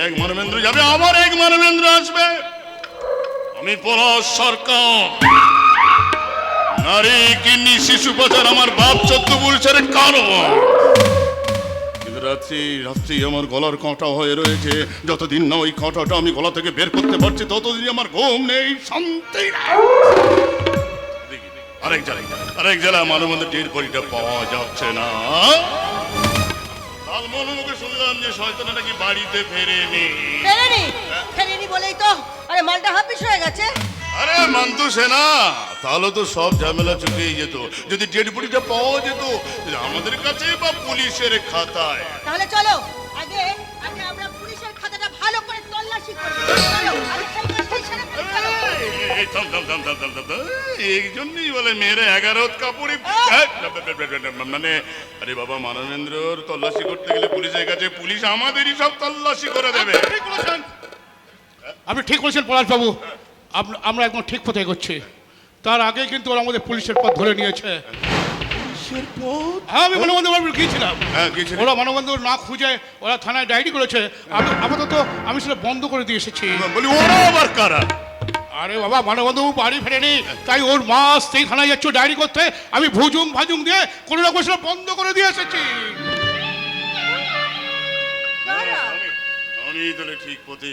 এক মানবেন্দ্র যাবে, আবার এক মানবেন্দ্র আসবে। আমি পলাশ সরকার, নারী কিন্নি শিশু পাচার আমার বাপ 14 বছরের কারণ। কিন্তু রাত্রি আমার গলার কাঁটা হয়ে রয়েছে। যতদিন না ওই কাঁটাটা আমি গলা থেকে বের করতে পারছি, ততদিন আমার ঘুম নেই, শান্তি নাই। আরেক জেলায় মানবেন্দ্র টের পরিটা পাওয়া যাচ্ছে না। মুখে শুনলাম যে শয়তানা নাকি বাড়িতে ফেরেনি বলেই তো আরে মালটা হাফিস হয়ে গেছে। আরে মানতো সেনা, তাহলে তো সব ঝামেলা চুকেই যেত। যদি ডেড বডিটা পাওয়া যেত আমাদের কাছে বা পুলিশের খাতায়। তাহলে চলো আগে আমরা পুলিশের খাতাটা ভালো করে তল্লাশি করি। এই জন্যই বলে মেয়েরা 11 কাপড়ে মানে। আরে বাবা, মানবেন্দ্রর তল্লাশি করতে গেলে পুলিশের কাছে, পুলিশ আমাদেরই সব তল্লাশি করে দেবে। আপনি ঠিক বলেছেন পলাশ বাবু, আমরা একদম ঠিক পথে এগোচ্ছি। তার আগে কিন্তু ওরা আমাদের পুলিশের পথ ধরে নিয়েছে। আমি মানববন্ধু গিয়েছিলাম, ওরা মানববন্ধু না খুঁজে ওরা থানায় ডায়েরি করেছে। আপাতত আমি সেটা বন্ধ করে দিয়ে এসেছি। বলি ওরা আবার কারা? আরে বাবা, মানববন্ধু বাড়ি ফেরেনি, তাই ওর মা সেই থানায় যাচ্ছ ডায়েরি করতে। আমি ভাজুং দিয়ে কোনো না কোনো বন্ধ করে দিয়ে এসেছি। আমি তাহলে ঠিক পথে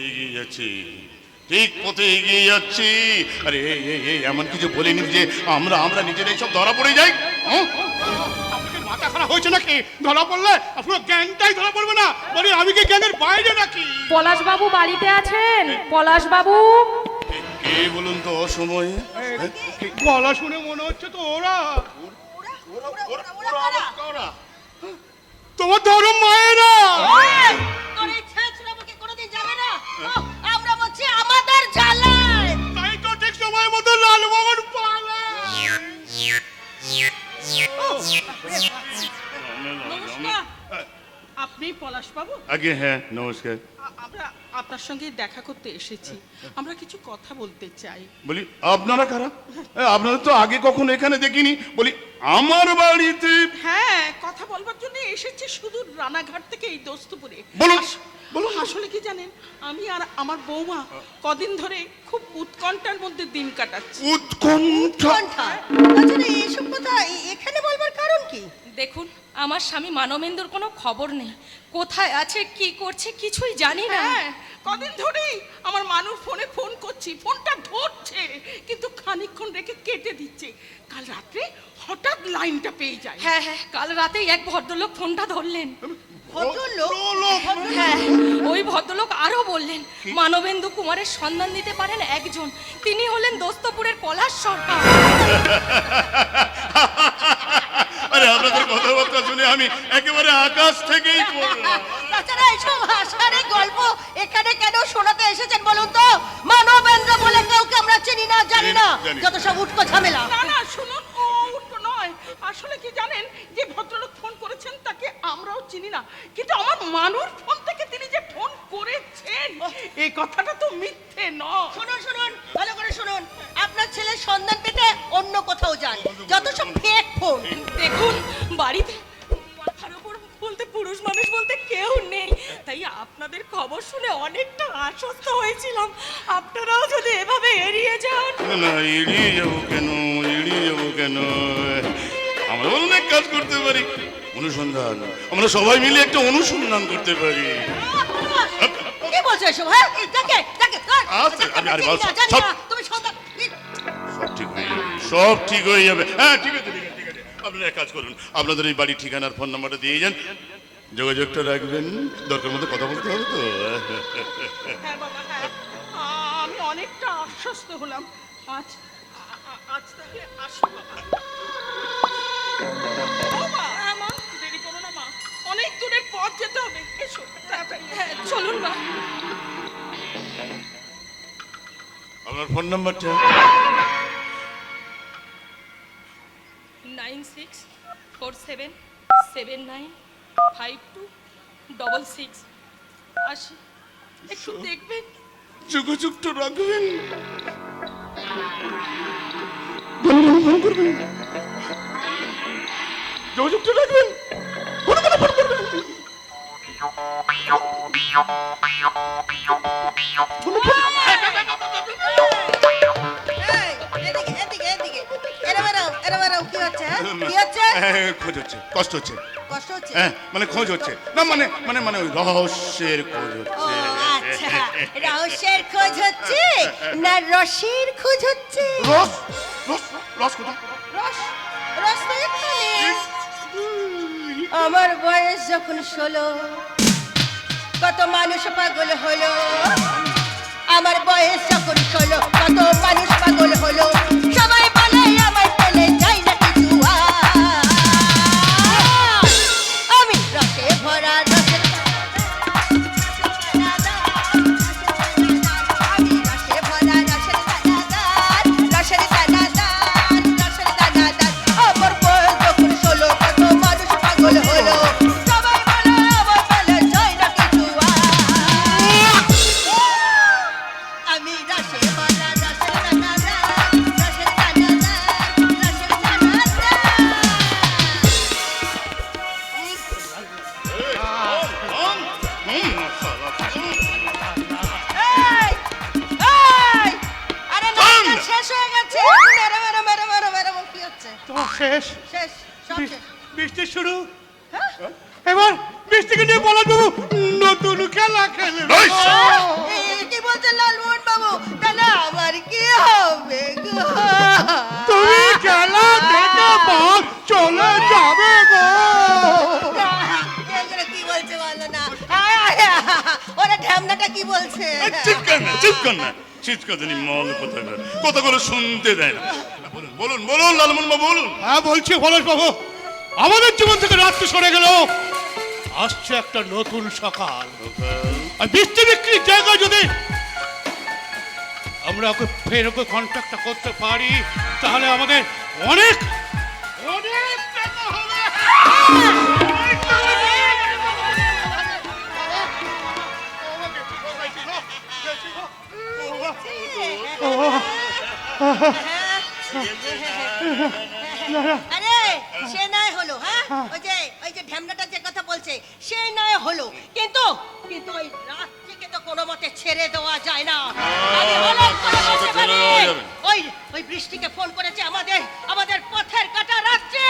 এগিয়ে যাচ্ছি, আরে এমন কিছু বলিনি যে আমরা নিজেরাই সব ধরা পড়ে যাই। মাথা খারাপ হয়েছে নাকি? ধরা পড়লে পুরো গ্যাংটাই ধরা পড়বে না? বলি আমি কি গ্যাংয়ের বাইরে নাকি? পলাশ বাবু বাড়িতে আছেন? পলাশ বাবু কে বলুন তো অসময়ে? গলা শুনে মনে হচ্ছে তো ওরা তোমার ধর্ম মায়েরা। আমরা বলছি আমাদের জ্বালায়, তাই তো ঠিক সময় মতো লালমোহন পালা। আপনি পলাশ বাবু? আগে হ্যাঁ, নমস্কার। আমরা আপনার সঙ্গে দেখা করতে এসেছি, আমরা কিছু কথা বলতে চাই। বলি আপনারা কারা? আপনারা তো আগে কখনো এখানে দেখিনি। বলি আমার বাড়িতে? হ্যাঁ, কথা বলবার জন্য এসেছি সুদূর রানাঘাট থেকে এই দোস্তপুরে। বলুন। আসলে কি জানেন, আমি আর আমার বৌমা কদিন ধরে খুব উৎকণ্ঠার মধ্যে দিন কাটাচ্ছি। উৎকণ্ঠা? এইসব কথা এখানে বলবার কারণ কি? দেখুন, আমার স্বামী মানবেন্দ্রর কোনো খবর নেই, কোথায় আছে কি করছে কিছুই জানি না। হ্যাঁ, কদিন ধরেই আমার মানুষ ফোন করছি, ফোনটা ধরছে কিন্তু খানিকক্ষণ রেখে কেটে দিচ্ছে। কাল রাত্রে হঠাৎ লাইনটা পেয়ে যায়। হ্যাঁ, কাল রাতেই এক ভদ্রলোক ফোনটা ধরলেন। হ্যাঁ, ওই ভদ্রলোক আরো বললেন মানবেন্দ্র কুমারের সন্ধান দিতে পারেন একজন, তিনি হলেন দোস্তপুরের পলাশ সরকার। আরে আপনাদের কথাবার্তা শুনে আমি একেবারে আকাশ থেকেই পড়লাম। তাছাড়া এইসব হাসার গল্প এখানে কেন শোনাতে এসেছেন বলুন তো? মানবেন্দ্র বলে কাউকে আমরা চিনি না, জানি না, যত সব উটকো ঝামেলা। না শুনুন, ও উটকো নয়। আসলে কি জানেন, যে ভদ্রলোক ফোন করেছেন তাকে আমরাও চিনি না, কিন্তু আমার মানুষ ফোন থেকে তিনি যে ফোন করেছেন এই কথাটা তো মিথ্যে নয়। শুনুন, ভালো করে শুনুন। আপনার ছেলের সন্ধান পেতে অন্য কোথাও যান, যত সব ফেক ফোন। দেখুন, বাড়িতে মাথার উপর বলতে পুরুষ মানুষ বলতে কেউ নেই, তাই আপনাদের খবর শুনে অনেকটা আশ্বস্ত হয়েছিলাম। আপনারাও যদি এভাবে এড়িয়ে যান। না, এড়িয়ে যাবো কেন? আমরা অনেক কাজ করতে পারি, অনুসন্ধান। আমরা সবাই মিলে একটা অনুসন্ধান করতে পারি। কি বলছো এসব? হ্যাঁ, দেখে তুমি সব ঠিক হয়ে যাবে। হ্যাঁ, ঠিক আছে। আপনারা এক কাজ করুন, আপনাদের এই বাড়ির ঠিকানার ফোন নাম্বারটা দিয়ে যান, যোগাযোগটা রাখবেন। দরকার মতো কথা বলতে হবে তো। হ্যাঁ বাবা, হ্যাঁ, আমি অনেকটা আশ্বস্ত হলাম। আজ তাহলে আসো বাবা। মা, দেরি করো না মা, অনেক দূরের পথ যেতে হবে। এসো তাড়াতাড়ি। হ্যাঁ, চলুন মা। আপনার ফোন নাম্বারটা? 9647795266। আসি, একটু দেখবেন। যোগাযোগটা রাখবেন, যোগাযোগটা রাখবেন। এই, এদিকে এদিকে এদিকে এরম এরম কি হচ্ছে হ্যাঁ? কি হচ্ছে খোঁজ হচ্ছে, কষ্ট হচ্ছে। কষ্ট হচ্ছে হ্যাঁ, মানে খোঁজ হচ্ছে না, মানে ওই রহস্যের খোঁজ ও হচ্ছে। আচ্ছা রহস্যের খোঁজ হচ্ছে না রসের খোঁজ হচ্ছে রস রস রস কোথায়? রস রস তো এখানে আমার বয়স যখন 16 কত মানুষ পাগল হলো আমার বয়স যখন 16 কত মানুষ পাগল হলো সবাই বলে আমার পেলে যাই না কিছু আমি রসে ভরা রসের আমি রসে ভরা রসের দানাদার রসের দানাদার রসের দানাদার আমার বয়স যখন 16 কত মানুষ পাগল হলো সবাই বলে আমার পেলে যাই না কিছু আমি রসে ভরা রসের দানাদার রসের দানাদার রসের দানাদার এই! এই! আরে নাটক শেষ হয়ে গেছে। এরম, এরম, এরম, এরম, এরম, কি হচ্ছে? তোমার শেষ শেষ, সব শেষ। বৃষ্টি শুরু হ্যাঁ? এবার বৃষ্টিকে নিয়ে বলা দেবো নতুন খেলা খেলে কি বলছেন লালমোহন বাবু? তাহলে আমার কি হবে গো? তুমি খেলা দেখে বাস চলে যাবে গো এগুলো কি বলছে বলো না। ওরা ঢ্যামনাটা কি বলছে? চুপ কর না, চুপ কর না। চিৎকাদানি মল কথাগুলো শুনতে দেয় না। বলুন বলুন বলুন লালমোহন বাবু বলুন। হ্যাঁ বলছি পলাশ বাবু আমাদের জীবন থেকে রাত্রি সরে গেল আসছে একটা নতুন সকাল আর বৃষ্টি বিক্রির জায়গায় যদি আমরা ওকে ফের ওকে কন্ট্যাক্টটা করতে পারি তাহলে আমাদের অনেক অনেক টাকা হবে আরে সে নয় হলো হ্যাঁ ওই যে ঢ্যামনাটা যে কথা বলছে সে নয় হলো কিন্তু কিন্তু ওই রাত্রিকে তো কোনো মতে ছেড়ে দেওয়া যায় না আমি হলক করে বসে পারি ওই ওই বৃষ্টিকে ফোন করেছে আমাদের পথের কাটা রাত্রে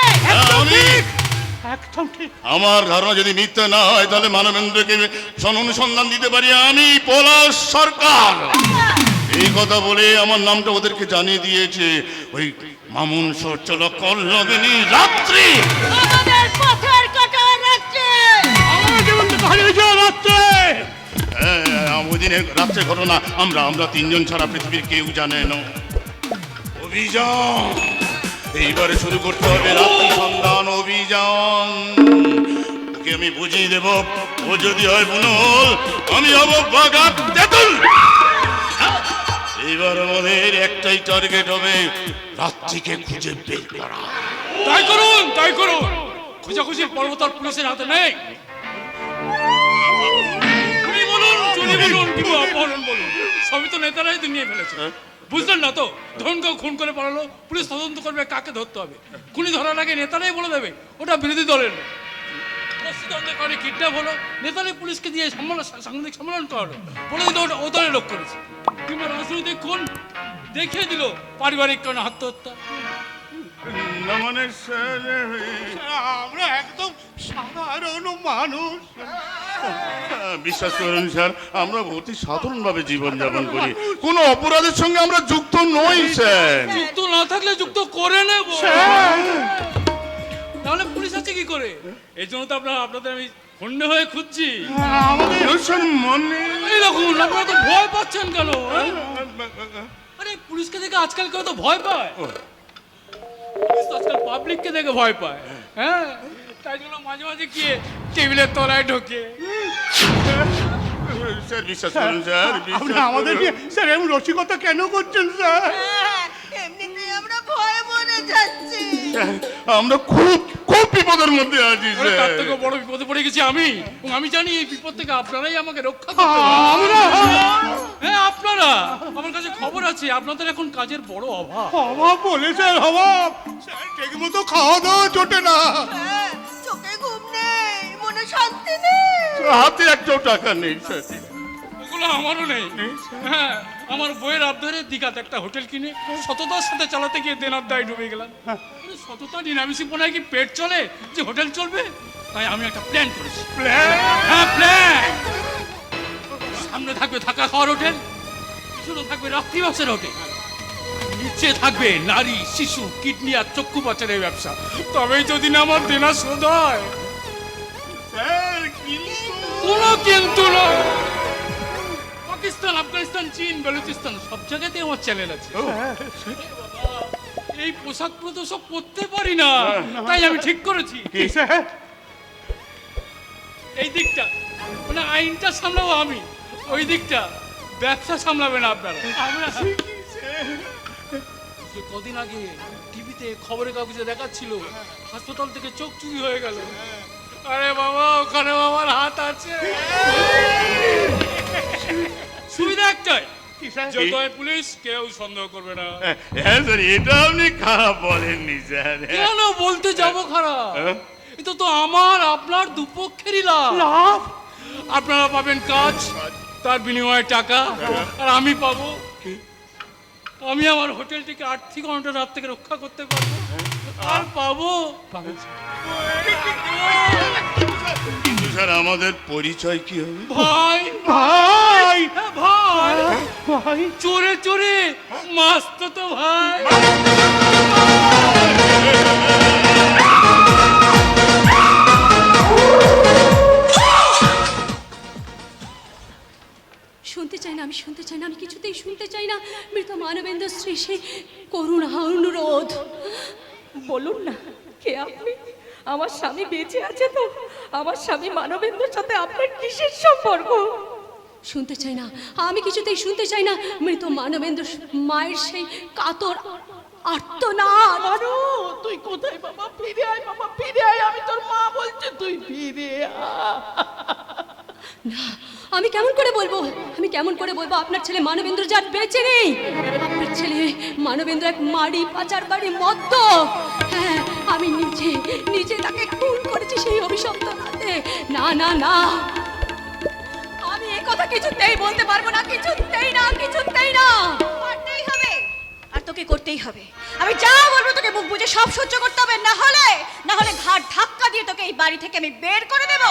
একদম ঠিক আমার ধারণা যদি মিথ্যা না হয় তাহলে মানবেন্দ্রকে অনুসন্ধান দিতে পারি আমি পলাশ সরকার। এই কথা বলে আমার নামটা ওদেরকে জানিয়ে দিয়েছে ওই মামুন সরচল কল্লবিনী রাত্রি আমাদের পথের কাটা রাত্রে আমার জীবন থেকে হারিয়ে যাওয়া রাত্রে ওই দিনের রাত্রের ঘটনা আমরা তিনজন ছাড়া পৃথিবীর কেউ জানে না। অভিযান এইবারে শুরু করতে হবে রাত্রি সন্ধান অভিযান। ওকে আমি বুঝিয়ে দেব ও যদি হয় বুনল আমি হব বাঘা তেঁতুল। এইবার আমাদের একটাই টার্গেট হবে রাত্রিকে খুঁজে বের করা। তাই করুন খোঁজাখুঁজির পর্বত আর পুলিশের হাতে নেই। চুরি বলুন কিংবা অপহরণ বলুন সবই তো নেতারাই তো নিয়ে ফেলেছে। বুঝলেন না তো ধরুন কেউ খুন করে পালালো পুলিশ তদন্ত করবে কাকে ধরতে হবে খুনি ধরার আগে নেতারাই বলে দেবে ওটা বিরোধী দলের লোক। বস্তুতন্ত্রের কারণে কিডন্যাপ হলো নেতারাই পুলিশকে দিয়ে সাংবাদিক সম্মেলন করালো বলে দিল ওটা ও দলের লোক করেছে কিংবা রাজনৈতিক খুন দেখিয়ে দিল পারিবারিক কারণে আত্মহত্যা। না মানে স্যার, আমরা একদম সাধারণ মানুষ বিশ্বাস করুন স্যার আমরা অতি সাধারণভাবে জীবনযাপন করি কোনো অপরাধের সঙ্গে আমরা যুক্ত নই স্যার। যুক্ত না থাকলে যুক্ত করে নেব তাহলে পুলিশ আছে কি করে এই জন্য তো আপনাদের আমি হন্যে হয়ে খুঁজছি। স্যার মানে এই দেখুন আপনারা তো ভয় পাচ্ছেন কেন আরে পুলিশকে দেখে আজকাল কেউ তো ভয় পায় পুলিশ তো আজকাল পাবলিককে দেখে ভয় পায় হ্যাঁ তাই জন্য মাঝে মাঝে গিয়ে টেবিলের তলায় ঢোকে। স্যার বিশ্বাস করুন স্যার আপনি আমাদের নিয়ে স্যার এমন রসিকতা কেন করছেন স্যার এমনিতেই আমরা ভয়ে মরে যাচ্ছি আমরা খুব খুব বিপদের মধ্যে আছি আরে তার স্যার। থেকে বড় বিপদে পড়ে গেছি আমি এবং আমি জানি এই বিপদ থেকে আপনারাই আমাকে রক্ষা করতে পারবেন। আমরা হ্যাঁ আপনারা আমার কাছে খবর আছে আপনাদের এখন কাজের বড় অভাব। অভাব বলে স্যার অভাব স্যার ঠিক মতো খাওয়া দাওয়া জোটে না চোখে ঘুম নেই মনে শান্তি নেই হাতে একটাও টাকা নেই স্যার। ওগুলো আমারও নেই। হ্যাঁ, আমার বইয়ের আবদারে দীঘাতে একটা হোটেল কিনে সততার সাথে চালাতে গিয়ে দেনার দায় ডুবে গেলাম। আরে সততা নিরামিষি পোনায় কি পেট চলে যে হোটেল চলবে? তাই আমি একটা প্ল্যান করেছি। হ্যাঁ, প্ল্যান। সামনে থাকবে থাকা খাওয়ার হোটেল, পিছনে থাকবে রাত্রিবাসের হোটেল, নিচে থাকবে নারী, শিশু, কিডনি আর চক্ষু পাচারের ব্যবসা। তবেই যদি না আমার দেনা শোধ হয়। স্যার কিন্তু কোনো কিন্তু নয়। পাকিস্তান, আফগানিস্তান, চীন, বেলুচিস্তান সব জায়গাতে আমার চ্যানেল আছে। এই পোশাক পরে তো সব পরতে পারি না, তাই আমি ঠিক করেছি কি স্যার? এই দিকটা মানে আইনটা সামলাবো আমি, ওই দিকটা ব্যবসা সামলাবেন আপনারা। যে কদিন আগে টিভিতে খবরের কাগজে দেখাচ্ছিল হাসপাতাল থেকে চোখ চুরি হয়ে গেল। আরে বাবা, ওখানে আমার হাত আছে। সুবিধা একটাই, কি স্যার? যত হয় পুলিশ কেউ সন্দেহ করবে না। হ্যাঁ স্যার, এটা আপনি খারাপ বলেননি স্যার। কেন বলতে যাব খারাপ? এটা তো আমার আপনার দুপক্ষেরই লাভ। লাভ? আপনারা পাবেন কাজ, তার বিনিময়ে টাকা, আর আমি পাবো, আমি আমার হোটেলটিকে আর্থিক অনটন হাত থেকে রক্ষা করতে পারবো, আর পাবো কিন্তু স্যার আমাদের পরিচয় কি হবে? ভাই। ভাই হ্যাঁ, ভাই, ভাই চোরে চোরে মাস্ত তো ভাই। শুনতে চাই না, আমি শুনতে চাই না, আমি কিছুতেই শুনতে চাই না। মৃত মানবেন্দ্র শ্রী শ্রী করুণা অনুরোধ, বলুন না কে আপনি? আমার স্বামী বেঁচে আছে তো? আমার স্বামী মানবেন্দ্রের সাথে আপনার কিসের সম্পর্ক? শুনতে চাই না, আমি কিছুতেই শুনতে চাই না। মৃত মানবেন্দ্র মায়ের সেই কাতর আর্তনাদ। মানো, তুই কোথায় বাবা? ফিরে আয় বাবা, ফিরে আয়, আমি তোর মা বলছি, তুই ফিরে আয়। না, আমি কেমন করে বলবো, আমি কেমন করে বলবো আপনার ছেলে মানবেন্দ্র যার বেঁচে নেই? আপনার ছেলে মানবেন্দ্র এক মাড়ি পাচার বাড়ি মদ্য। হ্যাঁ, আমি নিজে নিজে তাকে খুন করেছি সেই অভিশপ্ত রাতে। না না না, আমি এই কথা কিছুতেই বলতে পারবো না, কিছুতেই না, কিছুতেই না। করতেই হবে, আর তোকে করতেই হবে। আমি যা বলবো তোকে মুখ বুঝে সব সহ্য করতে হবে, না হলে ঘাট ধাক্কা দিয়ে তোকে এই বাড়ি থেকে আমি বের করে দেব।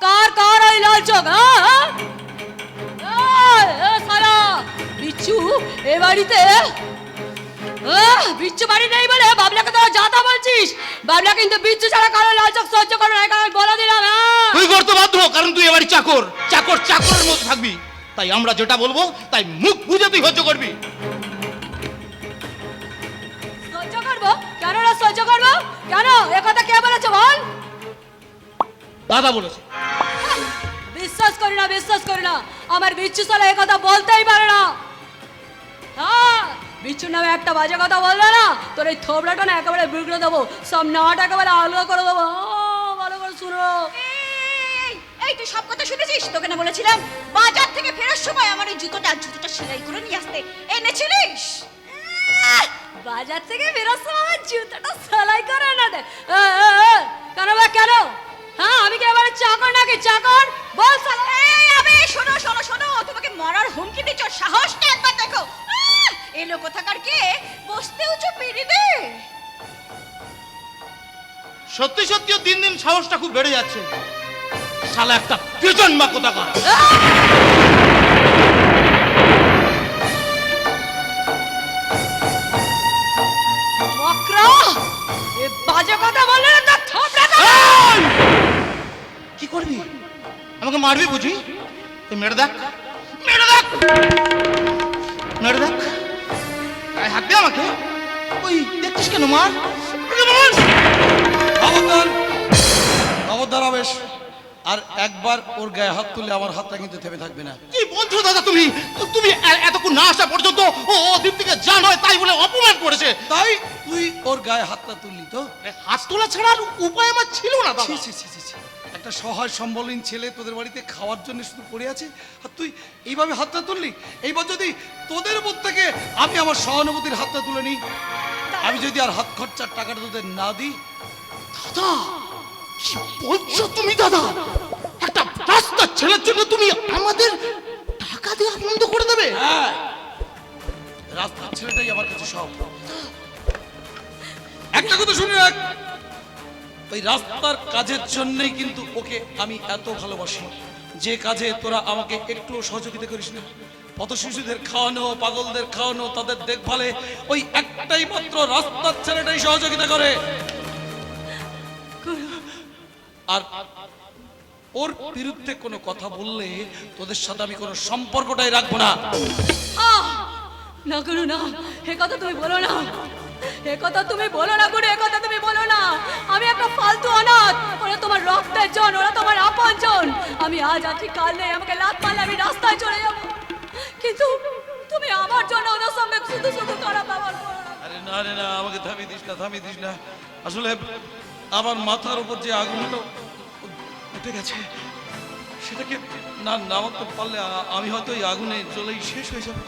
কার কার ওই লাল চোখ? সারা বিচ্ছু এ বাড়িতে, বিচ্ছু বাড়ি নেই বলে বাবলাকে তোরা যাতা বলছিস। বাবলা কিন্তু বিচ্ছু ছাড়া কারো লাল চোখ সহ্য করবে না, কারণ বলে দিলাম। তুই করতে বাধ্য, কারণ তুই এবারে চাকর, চাকর চাকরের মতো থাকবি। তাই আমরা যেটা বলবো তাই মুখ বুঝে তুই সহ্য করবি। সহ্য করবো কেন? না সহ্য করবো কেন? একথা কে বলেছে বল? দাদা বলেছে। বিশ্বাস করি না, বিশ্বাস করি না। আমার বিচ্ছু সালা একথা বলতেই পারে না। হ্যাঁ, বিচ্ছুর নামে একটা বাজে কথা বললে না, তোর এই থোবড়াটা না একেবারে বিগড়ে দেবো, সব নাট একেবারে আলগা করে দেবো। ভালো করে শুনো। এই তুই সব কথা শুনেছিস? তোকে না বলেছিলাম বাজার থেকে ফেরার সময় আমার এই জুতোটা সেলাই করে নিয়ে আসতে, এনেছিলিস? বাজার থেকে বেরোস আমার জুতোটা সেলাই করে না দে। কেন বা কেন? হ্যাঁ, আমি কি এবারে চাকর নাকি? চাকর বল সালা। এই আবে, শোনো শোনো শোনো, তোমাকে মরার হুমকি দিচ্ছ, সাহসটা একবার দেখো। এলো কোথাকার কে, বসতে উঁচু পেরে দে। সত্যি সত্যিও দিন দিন সাহসটা খুব বেড়ে যাচ্ছে। শালা একটা পেজন বা কোথাকার। মকরা, এ বাজে কথা বললে না তোর থোবড়াটা। এই! কি করবি? আমাকে মারবি বুঝি? তুই মেরে দেখ, মেরে দেখ, মেরে দেখ। গায়ে হাত দে আমাকে। ওই দেখছিস কেন? মার, খবরদার, খবরদার আবেশ, আর একবার ওর গায়ে হাত তুললে আমার হাতটা কিন্তু থেমে থাকবে না। কি বলছো দাদা তুমি? তুমি এতক্ষণ না আসা পর্যন্ত ও দীপ্তিকে যা নয় তাই বলে অপমান করেছে। তাই তুই ওর গায়ে হাতটা তুললি তো? হাত তোলা ছাড়া আর উপায় আমার ছিল না দাদা। ছি, ছি, ছি, ছি, ছি। একটা সহায় সম্বলহীন ছেলে তোদের বাড়িতে খাওয়ার জন্য শুধু পড়ে আছে, আর তুই এইভাবে হাতটা তুললি। এইবার যদি তোদের মধ্যে থেকে আমি আমার সহানুভূতির হাতটা তুলে নিই, আমি যদি আর হাত খরচার টাকাটা তোদের না দিই, দাদা কি বলছো তুমি দাদা? একটা রাস্তার ছেলের জন্য তুমি আমাদের টাকা দিয়ে বন্ধ করে দেবে? হ্যাঁ, রাস্তার ছেলেটাই আমার কাছে সব। একটা কথা শুনে রাখ, ওই রাস্তার কাজের জন্যই কিন্তু ওকে আমি এত ভালোবাসি, যে কাজে তোরা আমাকে একটু সহযোগিতা করিস না। পথ শিশুদের খাওয়ানো, পাগলদের খাওয়ানো, তাদের দেখভালে ওই একটাই মাত্র রাস্তার ছেলেটাই সহযোগিতা করে। আর ওর বিরুদ্ধে কোনো কথা বললে তোদের সাথে আমি কোনো সম্পর্কটাই রাখবো না। না করো না, এ কথা তুমি বলো না, এ কথা তুমি বলো না গুরু, এ কথা তুমি বলো না। আমি একটা ফালতু অনাথ, ওরা তোমার রক্তের জন, ওরা তোমার আপন জন। আমি আজ আছি কাল নেই, আমাকে লাত মারলে আমি রাস্তায় চলে যাবো, কিন্তু তুমি আমার জন্য ওদের সঙ্গে শুধু শুধু খারাপ ব্যবহার করো না। আরে না রে না, আমাকে থামিয়ে দিস না, থামিয়ে দিস না। আসলে আমার মাথার উপর যে আগুনটা উঠে গেছে, সেটাকে না নামাতে পারলে আমি হয়তো এই আগুনে জ্বলেই শেষ হয়ে যাবো।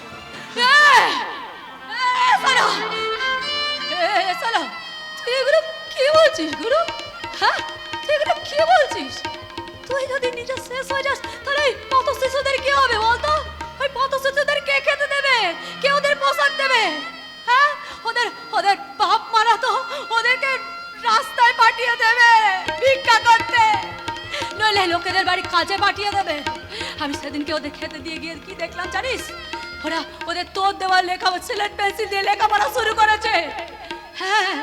তুই এগুলো কি বলছিস গুরু? হ্যাঁ, তুই এগুলো কি বলছিস? তুই যদি নিজে শেষ হয়ে যাস তাহলে এই পথ শিশুদের কি হবে বলতো? ওই পথ শিশুদের কে খেতে দেবে, কে ওদের পোশাক দেবে? হ্যাঁ, ওদের ওদের বাপ মারা তো ওদেরকে রাস্তায় পাঠিয়ে দেবে ভিক্ষা করতে, নইলে লোকেদের বাড়ি কাজে পাঠিয়ে দেবে। আমি সেদিনকে ওদের খেতে দিয়ে গিয়ে কি দেখলাম জানিস? ওরা ওদের তোর দেওয়া লেখা সিলেট পেন্সিল দিয়ে লেখাপড়া শুরু করেছে। হ্যাঁ,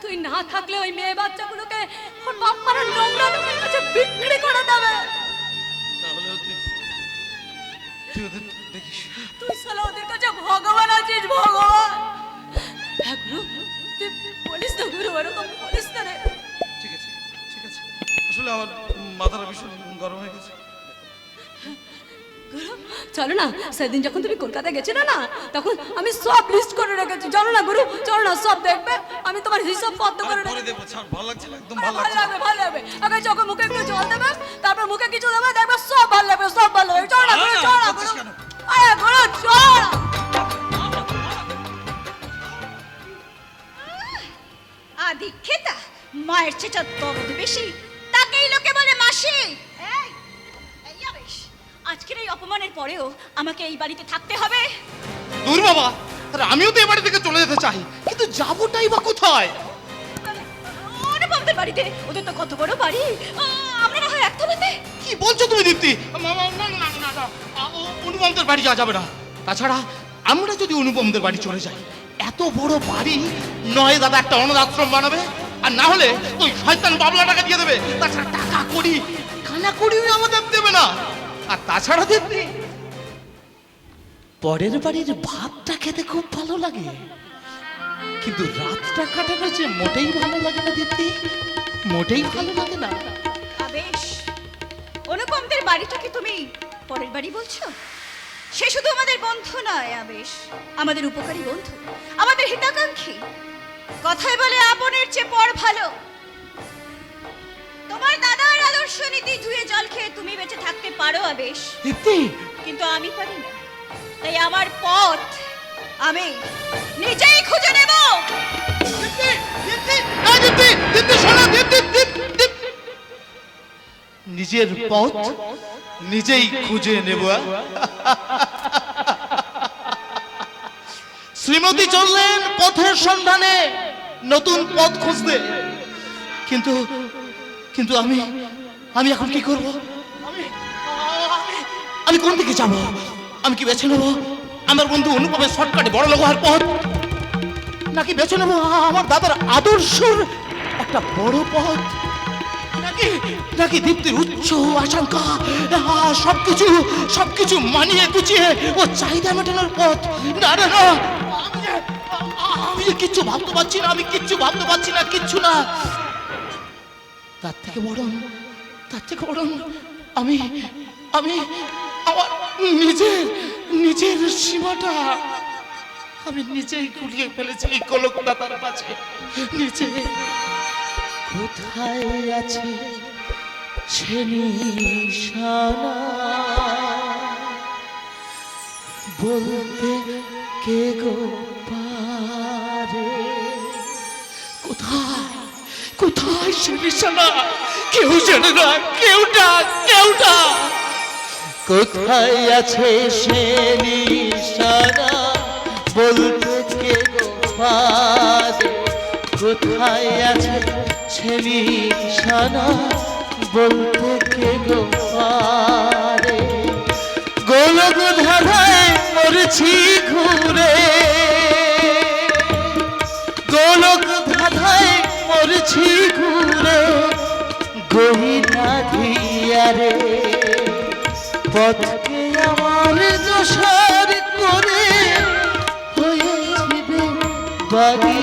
তুই না থাকলে ওই মেয়ে বাচ্চাগুলোকে ওর বাপ মারা নোংরা লোকের কাছে বিক্রি করে দেবে। তাহলে তুই ওদের দেখিস। তুই শালা ওদের কাছে ভগবান আছিস, ভগবান। হ্যাঁ গুরু, তুই বলিস না গুরু, এরকম বলিস না রে। ঠিক আছে, ঠিক আছে, আসলে আমার মাথাটা ভীষণ গরম হয়ে গেছে। গুরু চলো না, সেদিন যখন তুমি কলকাতা গেছিলে না, তখন আমি সব লিস্ট করে রেখেছি। চলো না গুরু, চলো না, সব দেখবে। আমি তোমার হিসাব পত্র করে পরে দেবো, ছাড়, ভালো লাগছে না, একদম ভালো ভালো লাগছে না। লাগবে, ভালো লাগবে। আগে চোখে মুখে একটু জল দেবে, তারপর মুখে কিছু দেবে, দেখবে সব ভালো লাগবে, সব ভালো লাগবে। চলো না গুরু, চলো না গুরু, আরে গুরু চলো না। আদিক্ষেতা মায়ের চেয়ে দরদ বেশি, তাকেই লোকে বলে মাসি। এই এই আবেশ, আজকের এই অপমানের পরেও আমাকে এই বাড়িতে থাকতে হবে? দূর বাবা, আরে আমিও তো এ বাড়ি থেকে চলে যেতে চাই, কিন্তু যাবোটাই বা কোথায়? অনুপমদের বাড়িতে, ওদের তো কত বড় বাড়ি, আমরা না হয় একতলাতে। কি বলছো তুমি দীপ্তি? অনুপমদের বাড়ি যাওয়া যাবে না। তাছাড়া আমরা যদি অনুপমদের বাড়ি চলে যাই, এত বড় বাড়ি নয় দাদা একটা অনাথ আশ্রম বানাবে, আর না হলে ওই শয়তান বাবলা টাকা দিয়ে দেবে। তাছাড়া টাকা কড়ি কানা কড়িও আমাদের দেবে না। আর তাছাড়া দীপ্তি, পরের বাড়ির ভাতটা খেতে খুব ভালো লাগে, কিন্তু রাতটা কাটানো যে মোটেই ভালো লাগে না দীপ্তি, মোটেই ভালো লাগে না। আবেশ, অনুপমদের বাড়িটাকে তুমি পরের বাড়ি বলছো? সে শুধু আমাদের বন্ধু নয় আবেশ, আমাদের উপকারী বন্ধু, আমাদের হিতাকাঙ্ক্ষী। কথায় বলে আপনের চেয়ে পর ভালো। তোমার দাদার আদর্শ নীতি ধুয়ে জল খেয়ে তুমি বেঁচে থাকতে পারো আবেশ, দীপ্তি, কিন্তু আমি পারি না। তাই আমার পথ আমি নিজেই খুঁজে নেব। নিজের পথ নিজেই খুঁজে নেব। শ্রীমতী চললেন পথের সন্ধানে, নতুন পথ খুঁজতে, কিন্তু কিন্তু আমি আমি এখন কি করব? আমি কোন দিকে যাব? আমি কি বেছে নেব আমার বন্ধু অনুপমের শর্টকাটে বড় লোক হওয়ার পথ, নাকি বেছে নেব আমার দাদার আদর্শের একটা বড় পথ, নাকি নাকি দীপ্তির উচ্চ আশঙ্কা সবকিছু মানিয়ে গুছিয়ে ও চাহিদা মেটানোর পথ? না না না, আমি যে কিচ্ছু ভাবতে পারছি না, আমি কিচ্ছু ভাবতে পারছি না, কিচ্ছু না। তার থেকে বরং আমি আমি আমার নিজের সীমাটা আমি নিজেই গুলিয়ে ফেলেছি এই কলকাতার কাছে। নিচে কোথায় আছে সে নিশানা, বলতে কে গো পারে? কোথায় কোথায় কোথায় সে নিশানা? কেউ জানে না, কেউটা কোথায় আছে সে নিশানা, বলতে কে গো পারে? কোথায় আছে সে নিশানা, বলতে কে গো পারে? গোলক ধারায় মরছি ঘুরে, গোলক ধাঁধায় মরছি ঘুরে, গহিনা ধিয়ারে পথকে আমার দোষার করে হয়েছিবে বাড়ি।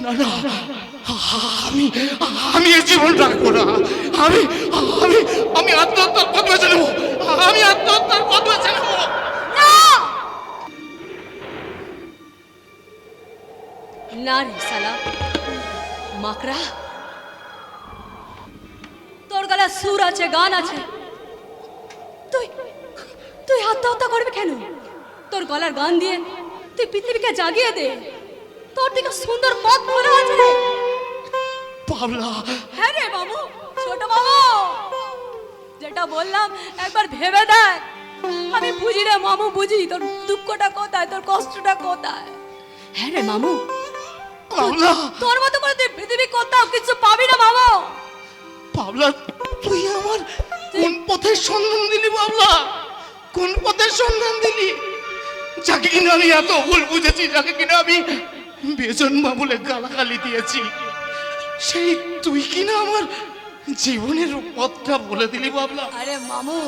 না না, আমি এই জীবন রাখবো না। আমি আত্মহত্যার পথ বেছে নেবো। আমি আত্মহত্যার পথ বেছে নেবো। না রে সালা মাকড়া, তোর গলায় সুর আছে, গান আছে, তুই তুই আত্মহত্যা করবি কেন? তোর গলার গান দিয়ে তুই পৃথিবীকে জাগিয়ে দে, তোর দিকে সুন্দর পথ মনে আছে। পাবলা, হ্যাঁ রে বাবু, ছোট বাবু, যেটা বললাম একবার ভেবে দেখ। আমি বুঝি রে মামু, বুঝি তোর দুঃখটা কোথায়, তোর কষ্টটা কোথায়। হ্যাঁ রে মামু, পাবলা, তোর মতো করে তুই পৃথিবী কোথাও কিছু পাবি না মামু। পাবলা, তুই আমার কোন পথের সন্ধান দিলি? পাবলা, কোন পথের সন্ধান দিলি? যাকে কিনা আমি এত ভুল বুঝেছি, যাকে কিনা আমি বেজন্মা বলে গালাগালি দিয়েছি, সেই তুই কিনা আমার জীবনের পথটা বলে দিলি? পাবলা, আরে মামু,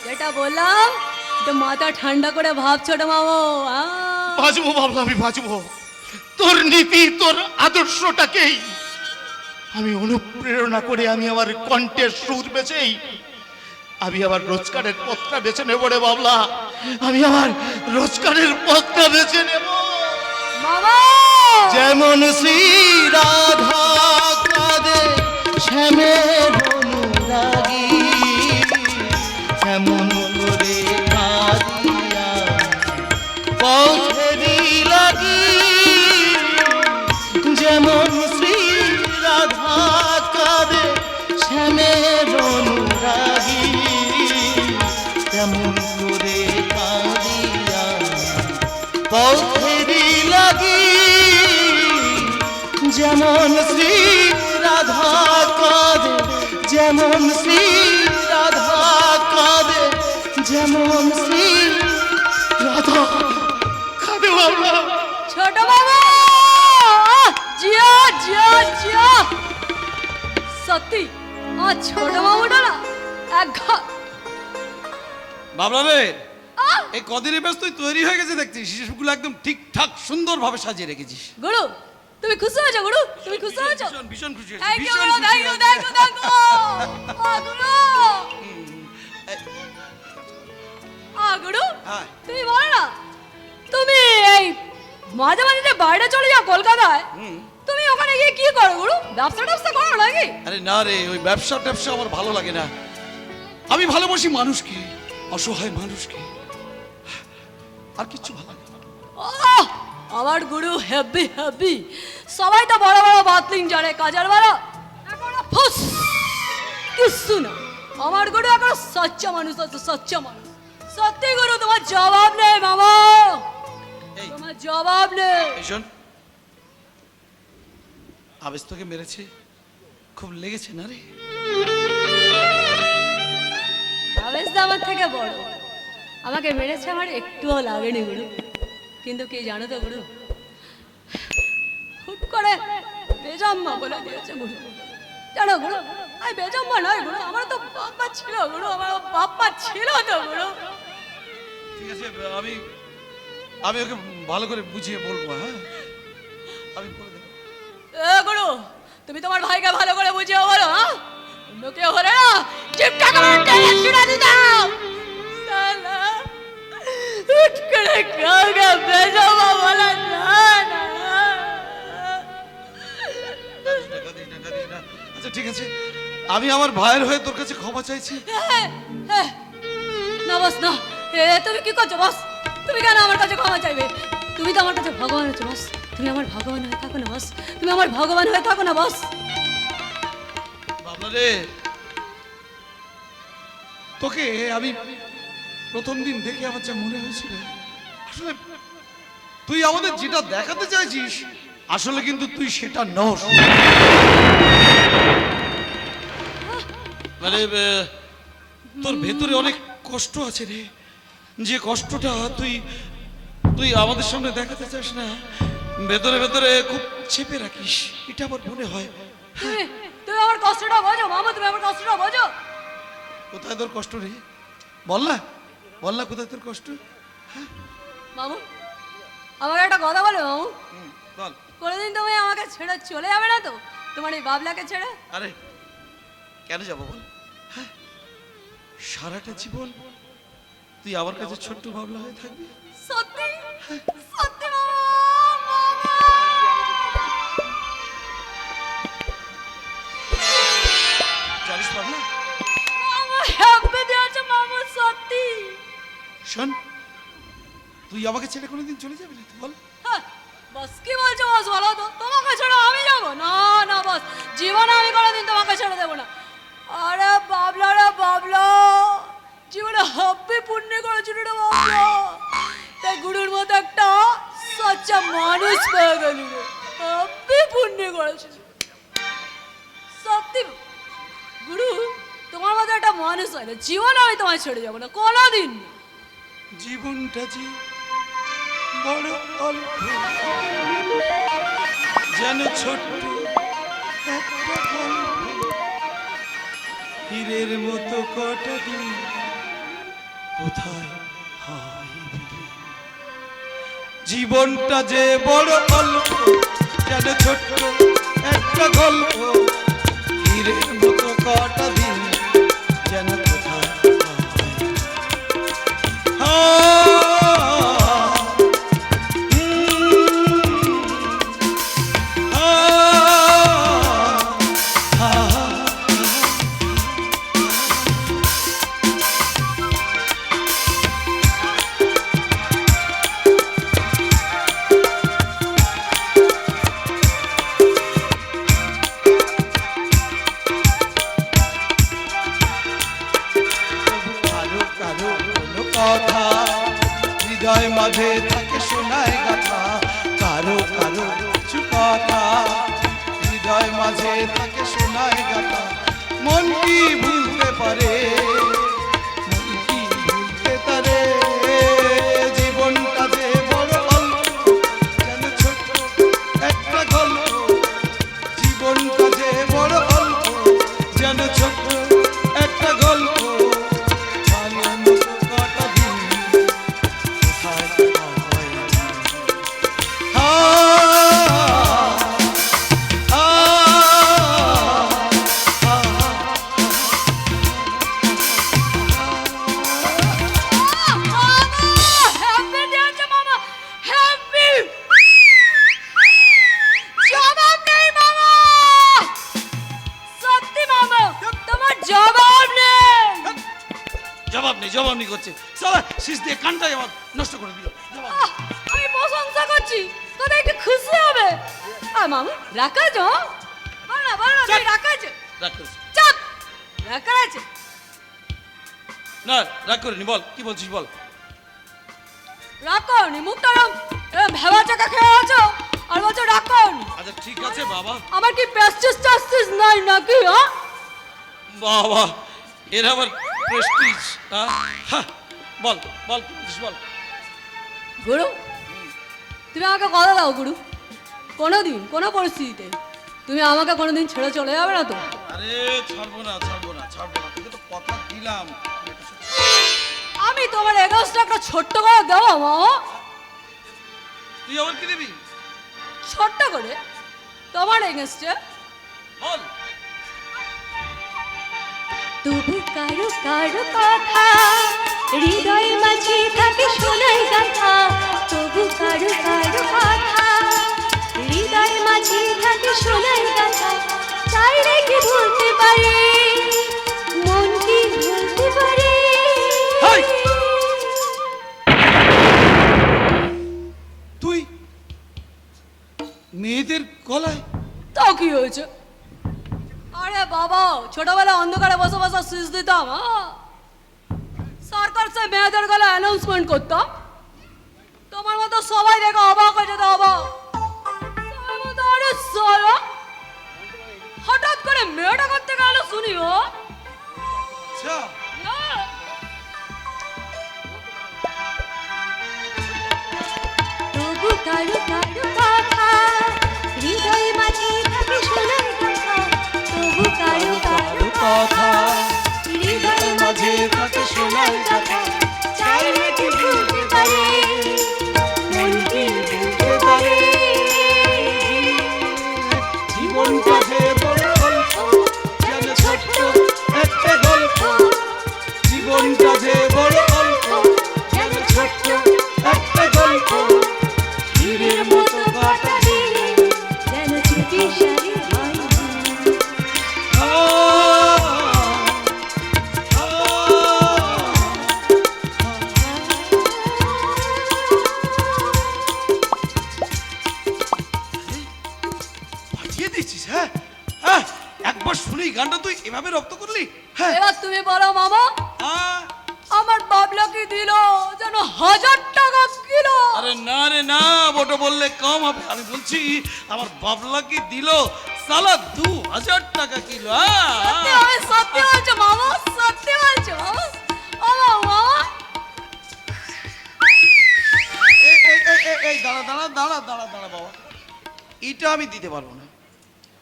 যেটা বললাম একটু মাথা ঠান্ডা করে ভাব ছোট মামু। বাঁচবো পাবলা, আমি বাঁচবো। তোর নীতি, তোর আদর্শটাকেই আমি অনুপ্রেরণা করে আমি আমার কণ্ঠের সুর বেছেই আমি আবার রোজগারের পথটা বেছে নেব রে বাবলা। আমি আমার রোজগারের পথটা বেছে নেব। মামা, যেমন শ্রী রাধা কাঁদে শ্যামের অনুরাগী, তেমন করে কাঁদিয়া পথেরই লাগি। যেমন শ্রী রাধা কাঁদে শ্যামের অনুরাগী, তেমন করে কাঁদিয়া পথেরই লাগি। যেমন শ্রী রাধা কাঁদে, যেমন শ্রী রাধা কাঁদে, যেমন শ্রী রাধা কাঁদে। বাবলা, ছোট বাবু, জিয়া জিয়া জিয়া, সত্যি আমার ছোট বাবুটা না এক বাবলা রে, এই কদিনে বেশ তুই তৈরি হয়ে গেছে দেখছিস, শিশুগুলো একদম ঠিকঠাক সুন্দরভাবে সাজিয়ে রেখেছিস। গুরু, তুমি খুশি হয়েছো? গুরু, তুমি খুশি হয়েছো? ভীষণ ভীষণ খুশি হয়েছি, থ্যাংক ইউ ভীষণ গুরু, খুশি থ্যাংক ইউ, হয়েছি। Thank you, thank you. গুরু, হ্যাঁ। তুমি বলো না, তুমি এই মাঝে মাঝে যে বাইরে চলে যাও কলকাতায়, তুমি ওখানে গিয়ে কি করো গুরু? ব্যবসা করো নাকি? আরে না রে, ওই ব্যবসা আমার ভালো লাগে না। আমি ভালোবাসি মানুষকে, অসহায় মানুষকে, আর কিচ্ছু ভালো লাগে না। ওহ, আমার গুরু হেভি হেভি। সবাই তো বড় বড় বাতলিং জানে, কাজার বড় এখন ফুস কিছু না। আমার গুরু এখন সচ্চা মানুষ আছে, সচ্চা মানুষ। সত্যি গুরু, তোমার জবাব নেই মামা, এই, তোমার জবাব নেই। এই শোন, আবেশ তোকে মেরেছে, খুব লেগেছে না রে? আবেশ তো আমার থেকে বড়, আমাকে মেরেছে আমার একটুও লাগেনি গুরু। কিন্তু কি জানো তো গুরু, হুট করে বেজম্মা বলে দিয়েছে গুরু। জানো গুরু, আমি বেজম্মা নয় গুরু, আমার তো বাপ্পা ছিল গুরু, আমার বাপ্পা ছিল তো গুরু। ঠিক আছে, আমি ওকে ভালো করে বুঝিয়ে বলবো। হ্যাঁ, আমি বলে দেবো। এ গুরু, তুমি তোমার ভাইকে ভালো করে বুঝিয়ে বলো। হ্যাঁ, অন্য কেউ হলে না চিপটা করে টেনে ছুড়ে দিতাম। শালা হুট করে কাউকে বেজম্মা বলা যায় না। কাঁদিস না। আচ্ছা ঠিক আছে, আমি আমার ভাইয়ের হয়ে তোর কাছে ক্ষমা চাইছি। না বস না, তুমি কি করছো বস? তুমি কেন আমার কাছে ক্ষমা চাইবে? তুমি তো আমার কাছে ভগবান হচ্ছে বস, তুমি আমার ভগবান হয়ে থাকো না বস, তুমি আমার ভগবান হয়ে থাকো না বস। বাবলা রে, তোকে আমি প্রথম দিন দেখে আমার যা মনে হয়েছিল, আসলে তুই আমাদের যেটা দেখাতে চাইছিস আসলে কিন্তু তুই সেটা নস। মানে তোর ভেতরে অনেক কষ্ট আছে রে, যে কষ্টটা তুই তুই আমাদের সামনে দেখাতে চাস না, ভেতরে ভেতরে খুব চেপে রাখিস, এটা আমার মনে হয়। তুমি আমার কষ্টটা বোঝো মামা, তুমি আমার কষ্টটা বোঝো। কোথায় তোর কষ্ট রে? বল না, বল না কোথায় তোর কষ্ট? মামু আমাকে একটা কথা বলো মামু, বল। কোনোদিন তুমি আমাকে ছেড়ে চলে যাবে না তো, তোমার এই বাবলাকে ছেড়ে? আরে কেন যাবো বল? হ্যাঁ, সারাটা জীবন তুই আমার কাছে ছোট্ট বাবলা হয়ে থাকবি। সত্যি সত্যি মামা, মামা। জানিস বাবলা, মামা হ্যাপি দিয়েছে মামা, সত্যি। শোন, তুই আমাকে ছেড়ে কোনোদিন চলে যাবি না, তুই বল। হ্যাঁ, বস কি বলছো বস, বলো তো, তোমাকে ছেড়ে আমি যাবো না? না বস, জীবনে আমি কোনোদিন তোমাকে ছেড়ে দেবো না। আরে বাবলা রে বাবলা, জীবনে হাব্বি পুণ্য করেছিল রে বাবলা, তাই গুরুর মতো একটা সচ্চা মানুষ পেয়ে গেলি রে, হাব্বি পুণ্য করেছিল সত্যি। গুরু তোমার মতো একটা মানুষ হয় না, জীবনে আমি তোমায় ছেড়ে যাবো না কোনোদিন। জীবনটা যে বড় অল্প, যেন ছোট্ট একটা গল্প, হীরের মতো কটা দিন কোথায় হারিয়ে। জীবনটা যে বড় অল্প, যেন ছোট্ট একটা গল্প, হীরের মতো কটা দিন যেন কোথায় কথা হৃদয় মাঝে থাকে শোনায় গাথা, কারো কারো কিছু কথা হৃদয় মাঝে থাকে শোনায় গাথা। মন কি ভুলতে পারে, মন কি ভুলতে পারে, জীবনটা যে বড় অল্প, যেন ছোট্ট একটা গল্প, জীবনটা যে বড় অল্প, যেন ছোট্ট একটা গল্প, জবাব নেই করছে, সালা শীষ দিয়ে কানটাই আমার নষ্ট করে দিল। আমি প্রশংসা করছি, তোদের একটু খুশি হবে। আর মামা রাখা যো, বল না তুই রাখা আছে, রাগ করিস চাপ রাখা আছে না? রাগ করিনি, বল কি বলছিস বল। রাগ করনি, মুখটা এরম ভেবা চাকা খেয়ে আছো আর বলছো রাগ করনি। আচ্ছা ঠিক আছে বাবা। আমার কি প্রেস্টিজ টাস্টিজ নাই নাকি? হ্যাঁ বাবা, এর আবার প্রেস্টিজ? বল বল কি বলছিস বল। গুরু তুমি আমাকে কথা দাও গুরু, কোনোদিন কোনো পরিস্থিতিতে তুমি আমাকে কোনোদিন ছেড়ে চলে যাবে না তো? আরে ছাড়বো না ছাড়বো না ছাড়বো না, তোকে তো কথা দিলাম। আমি তোমার এগোস্ট একটা ছোট্ট করে দেবো মামা। তুই আবার কি দিবি? ছোট্ট করে তোমার এগেস্টে বল। তবু কারো কারো কথা হৃদয় মাঝে থাকে শোনাই গাথা, তবু কারো কারো কথা হৃদয় মাঝে থাকে শোনাই গাথা। চাইলে কি ভুলতে পারে, মন কি ভুলতে পারে? তুই হয়েছে? আরে বাবা, ছোটবেলা অন্ধকারে বসে বসে সুইচ দিতাম, সরকার সে মেয়েদের গলা অ্যানাউন্সমেন্ট করতাম, তোমার মতো সবাই দেখে অবাক হয়ে যেত, অবাক। আরে সালা, হঠাৎ করে মেয়েটা করতে গেল শুনি ও। আচ্ছা তবু কারো কারো কথা হৃদয় মাঝে থাকে সোনার কথা, তবু কারো কারো কথা হৃদয় মাঝে থাকে সোনার কথা, চাইলে কি ভুলতে পারে, মন কি ভুলতে পারে, জীবনটা যে বড় অল্প, যেন ছোট্ট একটা গল্প, জীবনটা যে বড় অল্প, যেন ছোট্ট একটা গল্প, তীরের মতো কাটা দিলে যেন চুপি সারি হয়। পাঠিয়ে দিচ্ছিস? হ্যাঁ হ্যাঁ, একবার শুনেই গানটা তুই এভাবে রপ্ত করলি? হ্যাঁ এবার তুমি বলো মামা, হ্যাঁ। আমার বাবলা কি দিল যেন 1000 টাকা কিলো। আরে না রে না, বটো বললে কম হবে। আমি বলছি আমার বাবলা কি দিল সালা 2000 টাকা কিলো। সত্যি, আমি সত্যি বলছো মামা, সত্যি বলছো মামা। ও মামা, এই দাঁড়া দাঁড়া দাঁড়া দাঁড়া দাঁড়া বাবা, এটা আমি দিতে পারবো না।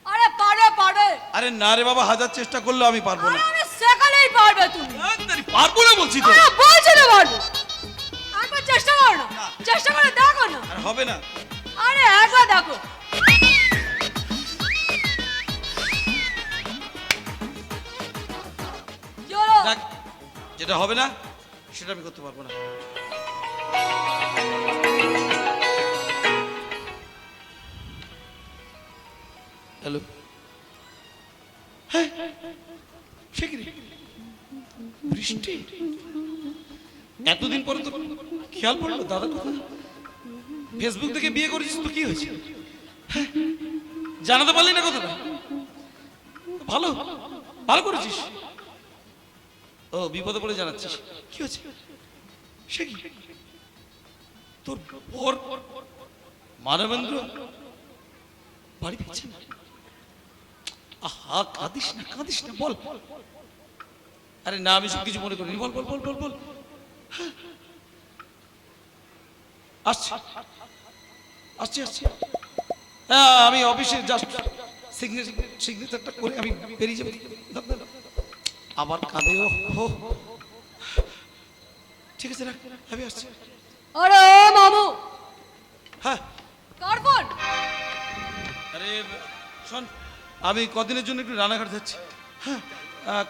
আরে পারে পারে। আরে না রে বাবা, 1000 চেষ্টা করলেও আমি পারবো আরে না। আমি সেকালেই পারবে তুমি। পারবো না বলছি তো। আরে বলছি না পারবে, একবার চেষ্টা করো না, চেষ্টা করে দেখো না। আর হবে না। আরে একবার দেখো। চলো। দেখ, যেটা হবে না সেটা আমি করতে পারবো না। হ্যালো, হ্যাঁ সে কি রে? বৃষ্টি এতদিন পরে তো খেয়াল পড়লো দাদা কথা। ফেসবুক থেকে বিয়ে করেছিস তো কি হয়েছে? হ্যাঁ, জানাতে পারলি না কথাটা? ভালো ভালো করেছিস। ও বিপদে পড়ে জানাচ্ছিস, কি হয়েছে? সে কি তোর বর মানবেন্দ্র বাড়ি ফিরছে না? আহা, কাঁদিস না কাঁদিস না, বল। আরে না, আমি সব কিছু মনে করিনি, বল বল বল বল বল। হ্যাঁ। আসছি আসছি আসছি। হ্যাঁ, আমি অফিসে জাস্ট সিগনেচারটা করে আমি বেরিয়ে যাবো। আবার কাঁদে ও। ঠিক আছে, রাখ, আমি আসছি। আরে মামু, হ্যাঁ। কার ফোন? আরে শোন, আমি কদিনের জন্য একটু রানাঘাট যাচ্ছি। হ্যাঁ,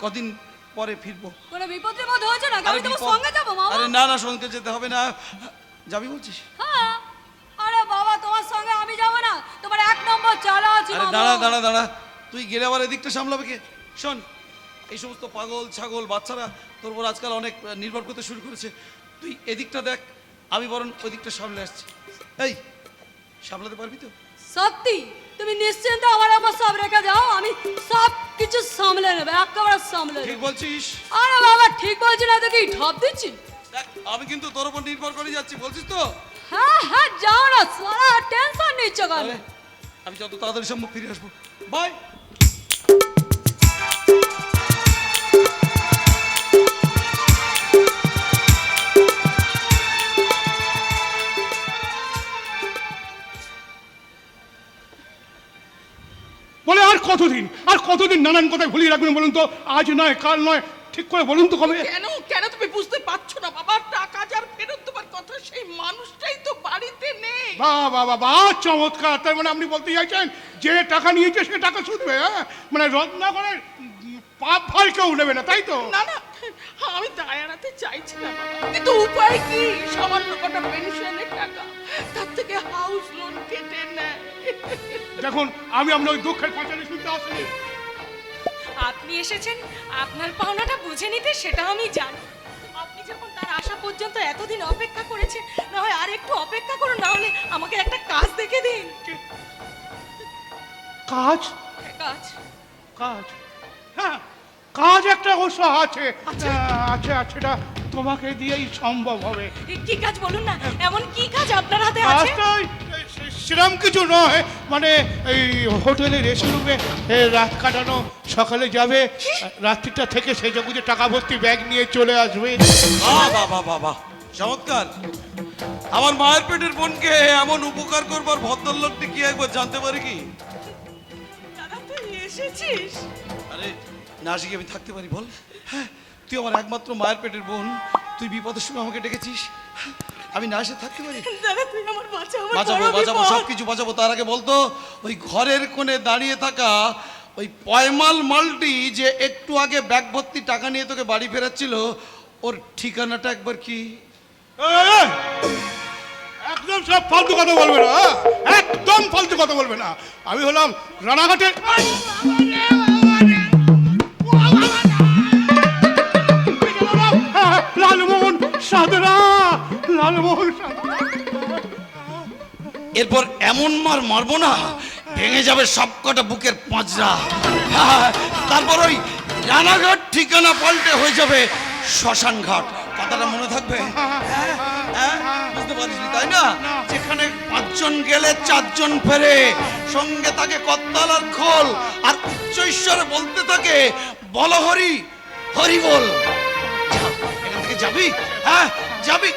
কদিন পরে ফিরবো। কোনো বিপদের মধ্যে হয়েছে না? আমি আরে তোমার বিপদ- সঙ্গে যাবো মামা। আরে না না, সঙ্গে যেতে হবে না। যাবি বলছিস? হ্যাঁ। আরে বাবা, তোমার সঙ্গে আমি যাব না, তোমার 1 নম্বর চালা আছে আরে মামা। দাঁড়া দাঁড়া দাঁড়া, তুই গেলে আবার এদিকটা সামলাবে কে? শোন, এই সমস্ত পাগল ছাগল বাচ্চারা তোর উপর আজকাল অনেক নির্ভর করতে শুরু করেছে। তুই এদিকটা দেখ, আমি বরং ওই দিকটা সামলে আসছি। এই, সামলাতে পারবি তো? সত্যি তুমি নিশ্চিন্তে আমার উপর সব রেখে যাও, আমি সব কিছু সামলে নেব, একেবারে সামলে ঠিক নেব। বলছিস? আরে বাবা, ঠিক বলছি না তো কি ঢপ দিচ্ছি? দেখ, আমি কিন্তু তোর উপর নির্ভর করে যাচ্ছি, বলছিস তো? হ্যাঁ হ্যাঁ, যাও না, সারা টেনশন নিচ্ছ কেন? আরে, আমি যত তাড়াতাড়ি সম্ভব ফিরে আসবো। বাই। বলে আর কতদিন নানান কথায় ভুলিয়ে রাখবেন বলুন তো? আজ নয় কাল নয়, ঠিক করে বলুন তো কবে? কেন কেন তুমি বুঝতে পারছো না বাবা? টাকা যার ফেরত দেবার কথা সেই মানুষটাই তো বাড়িতে নেই। বাহ বাহ বাহ বাহ, চমৎকার। তার মানে আপনি বলতে চাইছেন যে টাকা নিয়েছে সে টাকা শুধবে? হ্যাঁ, মানে রত্নাকরের পাপ ভার কেউ নেবে না, তাই তো? না না, আমি দায় এড়াতে চাইছি না বাবা, কিন্তু উপায় কি? সামান্য কটা পেনশনের টাকা, তার থেকে হাউস লোন কেটে নেয়। দেখুন, আমি আপনার ওই দুঃখের পাঁচালি শুনতে আসিনি। আপনি এসেছেন আপনার পাওনাটা বুঝে নিতে, সেটা আমি জানি। আপনি যখন তার আসা পর্যন্ত এতদিন অপেক্ষা করেছেন, না হয় আর একটু অপেক্ষা করুন, না হলে আমাকে একটা কাজ দেখে দিন। কাজ? কাজ কাজ, হ্যাঁ কাজ একটা অবশ্য আছে, আছে সেটা তোমাকে দিয়েই সম্ভব হবে। কি কাজ বলুন না, এমন কি কাজ আপনার হাতে আছে? কাজটা সেরকম কিছু নয়, মানে এই হোটেলের এসি রুমে রাত কাটানো, সকালে যাবে, রাত্রিটা থেকে সেজে গুজে টাকা ভর্তি ব্যাগ নিয়ে চলে আসবে। বাবা বাবা চমৎকার। আমার মায়ের পেটের বোনকে এমন উপকার করবার ভদ্রলোকটি কি একবার জানতে পারি কি? দাদা তুই এসেছিস? আরে না আসি কি আমি থাকতে পারি বল? হ্যাঁ, তুই আমার একমাত্র মায়ের পেটের বোন, তুই বিপদের সময় আমাকে ডেকেছিস, আমি না এসে থাকতে পারি? দাদা তুই আমার বাঁচাও, আমার বাঁচাবো বড় বাঁচাবো, বিপদ। সবকিছু বাঁচাবো। তার আগে বলতো ওই ঘরের কোণে দাঁড়িয়ে থাকা ওই পয়মাল মালটি যে একটু আগে ব্যাগ ভর্তি টাকা নিয়ে তোকে বাড়ি ফেরাচ্ছিল, ওর ঠিকানাটা একবার কি? একদম সব ফালতু কথা বলবে না, একদম ফালতু কথা বলবে না। আমি হলাম রানাঘাটের লালমোহন সাধনা, লালমোহন সাধনা। এরপর এমন মার মারবো না ভেঙে যাবে সবকটা বুকের পাঁজরা। তারপর ওই রানাঘাট ঠিকানা পাল্টে হয়ে যাবে শ্মশান ঘাট। কথাটা মনে থাকবে? বুঝতে পারিস তাই না? যেখানে 5 জন গেলে 4 জন ফেরে, সঙ্গে থাকে কত্তাল আর খোল, আর উচ্চ ঈশ্বরে বলতে থাকে বল হরি হরি বল। এখান থেকে যাবি? হ্যাঁ যাবি?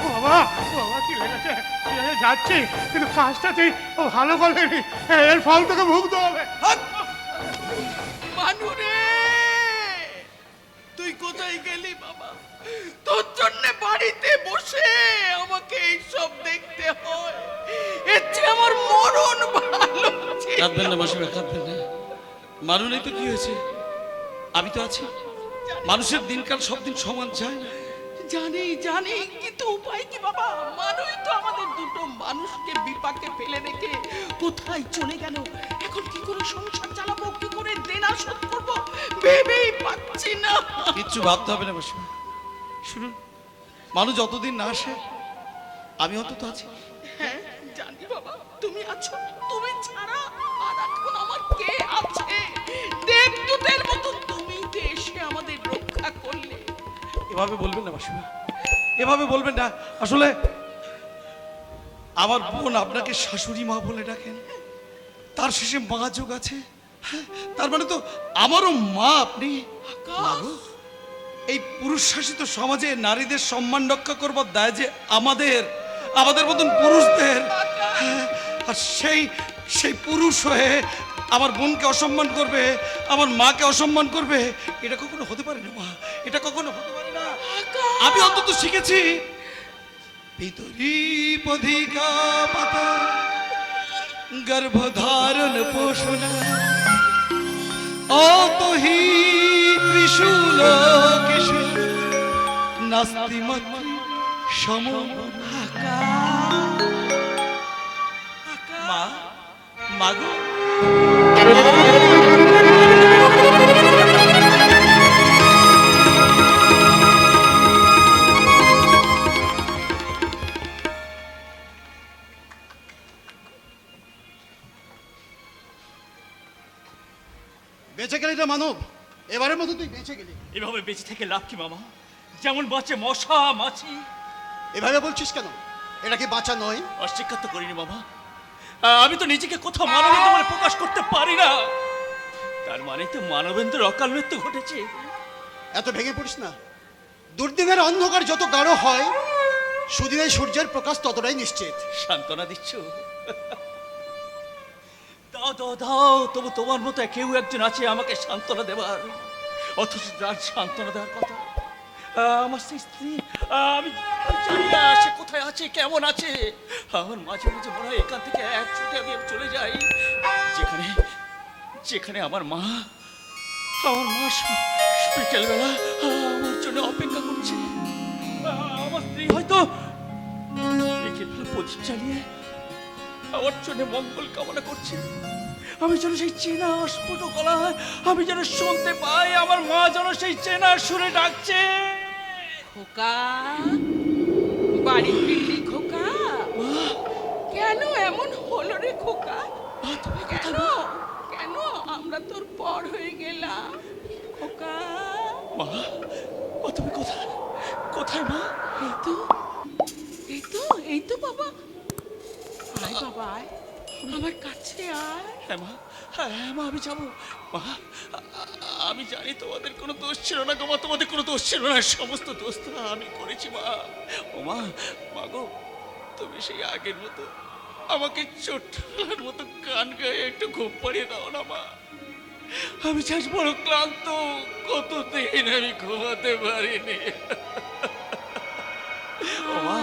বাবা বাবা কি লেগেছে, যাচ্ছি, কিন্তু কাজটা তুই ভালো করবি, এর ফল তোকে ভুগতে হবে। মানুরে তুই কোথায় গেলি বাবা? তোর জন্য বাড়িতে বসে আমাকে এইসব দেখতে হয়, এর চেয়ে আমার মরণ ভালো ছিল। কাঁদবেন না মাসিমা, কাঁদবেন না। মানুষ নেই তো কি হয়েছে, আমি তো আছি। মানুষের দিনকাল সব দিন সমান যায় না। জানি জানি, কিন্তু উপায় কি বাবা? মানুষ তো আমাদের দুটো মানুষকে বিপাকে ফেলে রেখে কোথায় চলে গেল। এখন কি করে সংসার চালাবো, কি করে দেনা শোধ করবো, ভেবেই পাচ্ছি না। কিচ্ছু ভাবতে হবে না মাসিমা, শুনুন, মানুষ যতদিন না আসে আমি অন্তত আছি। হ্যাঁ জানি বাবা, তুমি আছো, তুমি ছাড়া আর এখন আমার কে আছে? দেবদূতের মতো তুমি তো এসে আমাদের রক্ষা করলে। এভাবে বলবেন না মাসিমা, এভাবে বলবেন না। আসলে আমার বোন আপনাকে শাশুড়ি মা বলে ডাকেন, তার শেষে মা যোগ আছে। হ্যাঁ, তার মানে তো আমারও মা আপনি। মা গো, এই পুরুষ শাসিত সমাজে নারীদের সম্মান রক্ষা করবার দায় যে আমাদের মতন পুরুষদের। হ্যাঁ, আর সেই পুরুষ হয়ে আমার বোনকে অসম্মান করবে, আমার মাকে অসম্মান করবে, এটা কখনো হতে পারে না মা, এটা কখনো হতে পারে না। আমি অন্তত শিখেছি পিতরি পধিকা পাতা গর্ভধারণ পোষণ অতহি ত্রিশূল কিশোর নাস্তি মাতৃ সম। মা, মাগো বেঁচে গেলি না মানব, এবারের মতো তুই বেঁচে গেলি। এভাবে বেঁচে থেকে লাভ কি মামা? যেমন বাঁচে মশা মাছি। এভাবে বলছিস কেন? এটা কি বাঁচা নয়? অস্বীকার তো করিনি মামা, আমি তো নিজেকে কোথাও মানবেন্দ্র বলে প্রকাশ করতে পারি না। তার মানে তো মানবেন্দ্রের অকাল মৃত্যু ঘটেছে। এত ভেঙে পড়িস না। দুর্দিনের অন্ধকার যত গাঢ় হয়, সুদিনের সূর্যের প্রকাশ ততটাই নিশ্চিত। সান্ত্বনা দিচ্ছ? দাও দাও দাও, তবু তোমার মতো কেউ একজন আছে আমাকে সান্ত্বনা দেবার, অথচ যার সান্ত্বনা দেওয়ার কথা আমার সেই স্ত্রী। আমি জানি না সে কোথায় আছে, কেমন আছে। আমার মাঝে মাঝে মনে হয় এখান থেকে এক ছুটে আমি চলে যাই, যেখানে আমার মা বিকেলবেলা আমার জন্য অপেক্ষা করছে। আমার স্ত্রী হয়তো বিকেলবেলা প্রদীপ চালিয়ে আমার জন্য মঙ্গল কামনা করছে। আমি যেন সেই চেনা অস্ফুট গলায় আমি যেন শুনতে পাই আমার মা যেন সেই চেনা সুরে ডাকছে, খোকা, বাড়ি ফিরলি খোকা? কেন এমন হলো রে খোকা? তুমি কেন কেন আমরা তোর পর হয়ে গেলাম খোকা? মা মা তুমি কোথায় কোথায় মা? এই তো এই তো এই তো বাবা, আয় বাবা আয়, আমার কাছে আয়। হ্যাঁ মা, হ্যাঁ মা আমি যাবো। মা আমি জানি তোমাদের কোনো দোষ ছিল না গো মা, তোমাদের কোনো দোষ ছিল না, সমস্ত দোষ তো আমি করেছি মা। ও মা, মা গো তুমি সেই আগের মতো আমাকে ছোট্টলার মতো গান গায়ে একটু ঘুম পাড়িয়ে দাও না মা। আমি চাই বড় ক্লান্ত, কতদিন আমি ঘুমাতে পারিনি। ও মা,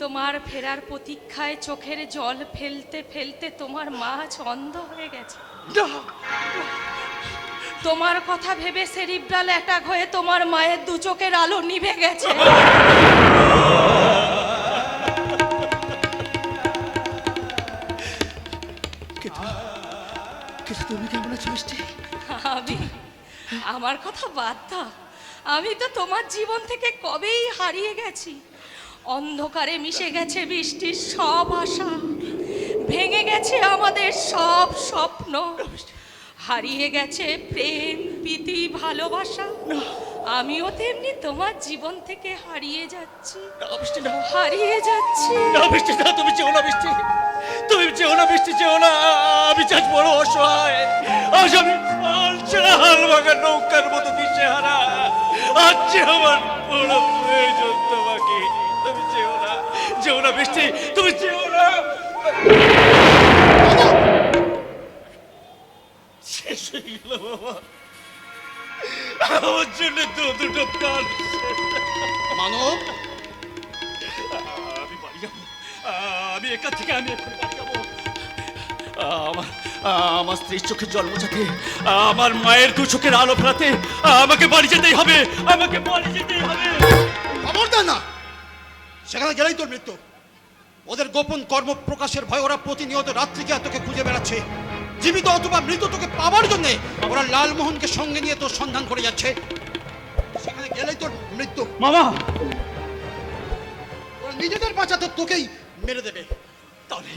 তোমার ফেরার প্রতীক্ষায় চোখের জল ফেলতে ফেলতে তোমার মা অন্ধ হয়ে গেছে। তোমার কথা ভেবে সেরিব্রাল অ্যাটাক হয়ে তোমার মায়ের দু চোখের আলো নিভে গেছে। তুমি কেমন আছো মিষ্টি? আমি আমার কথা বাদ দাও, আমি তো তোমার জীবন থেকে কবেই হারিয়ে গেছি। অন্ধকারে মিশে গেছে বৃষ্টির সব আশা, ভেঙে গেছে আমাদের সব স্বপ্ন, হারিয়ে গেছে প্রেম প্রীতি ভালোবাসা। আমিও তেমনি তোমার জীবন থেকে হারিয়ে যাচ্ছি, না বৃষ্টি না, হারিয়ে যাচ্ছি। না বৃষ্টি না, তুমি চেও না বৃষ্টি, তুমি চেও না বৃষ্টি, চেও না। আমি আজ বড় অসহায়, আজ আমি হাল ভাঙা নৌকার মতো দিশেহারা। আজ যে আমার বড় প্রয়োজন তোমাকে, তুমি চেও না, চেও না বৃষ্টি, তুমি চেও না। শেষ হয়ে গেল বাবা, আমার জন্য দুটো প্রাণ। মানব, আমি বাড়ি যাবো, আমি এখান থেকে আমি এখন বাড়ি যাবো। আমার স্ত্রীর চোখে জল মোছাতে, আমার মায়ের দু চোখের আলো ফেরাতে আমাকে বাড়ি যেতেই হবে, আমাকে বাড়ি যেতেই হবে। খবরদার না, সেখানে গেলেই তোর মৃত্যু। ওদের গোপন কর্ম প্রকাশের ভয় ওরা প্রতিনিয়ত রাত্রিকে তোকে খুঁজে বেড়াচ্ছে। জীবিত অথবা মৃত তোকে পাওয়ার জন্য ওরা লালমোহনকে সঙ্গে নিয়ে তোর সন্ধান করে যাচ্ছে। সেখানে গেলেই তোর মৃত্যু। মামা, ওরা নিজেদের বাঁচাতে তোকেই মেরে দেবে। তাহলে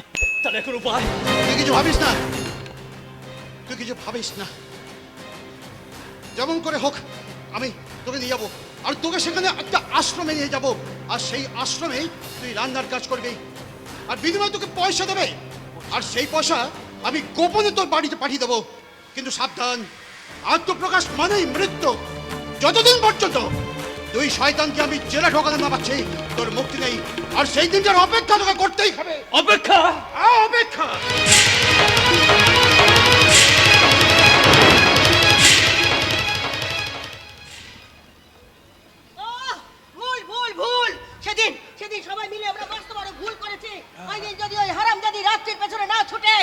তাহলে এখন উপায়? তুই কিছু ভাবিস না, তুই কিছু ভাবিস না। যেমন করে হোক আমি তোকে নিয়ে যাবো, আর তোকে সেখানে একটা আশ্রমে নিয়ে যাব। আর সেই আশ্রমেই তুই রান্নার কাজ করবি, আর বিনিময়ে তোকে পয়সা দেবে। আর সেই পয়সা আমি গোপনে তোর বাড়িতে পাঠিয়ে দেবো। কিন্তু সাবধান, আত্মপ্রকাশ মানেই মৃত্যু। যতদিন পর্যন্ত তুই শয়তানকে আমি জেলে ঢোকাতে না পারছি, তোর মুক্তি নেই। আর সেই দিনটার অপেক্ষা তোকে করতেই হবে। অপেক্ষা? অপেক্ষা। ভুল ভুল ভুল। সেদিন সেদিন সবাই মিলে আমরা মস্ত বড় ভুল করেছি। ওই দিন যদি ওই হারামজাদি রাত্রির পেছনে না ছুটে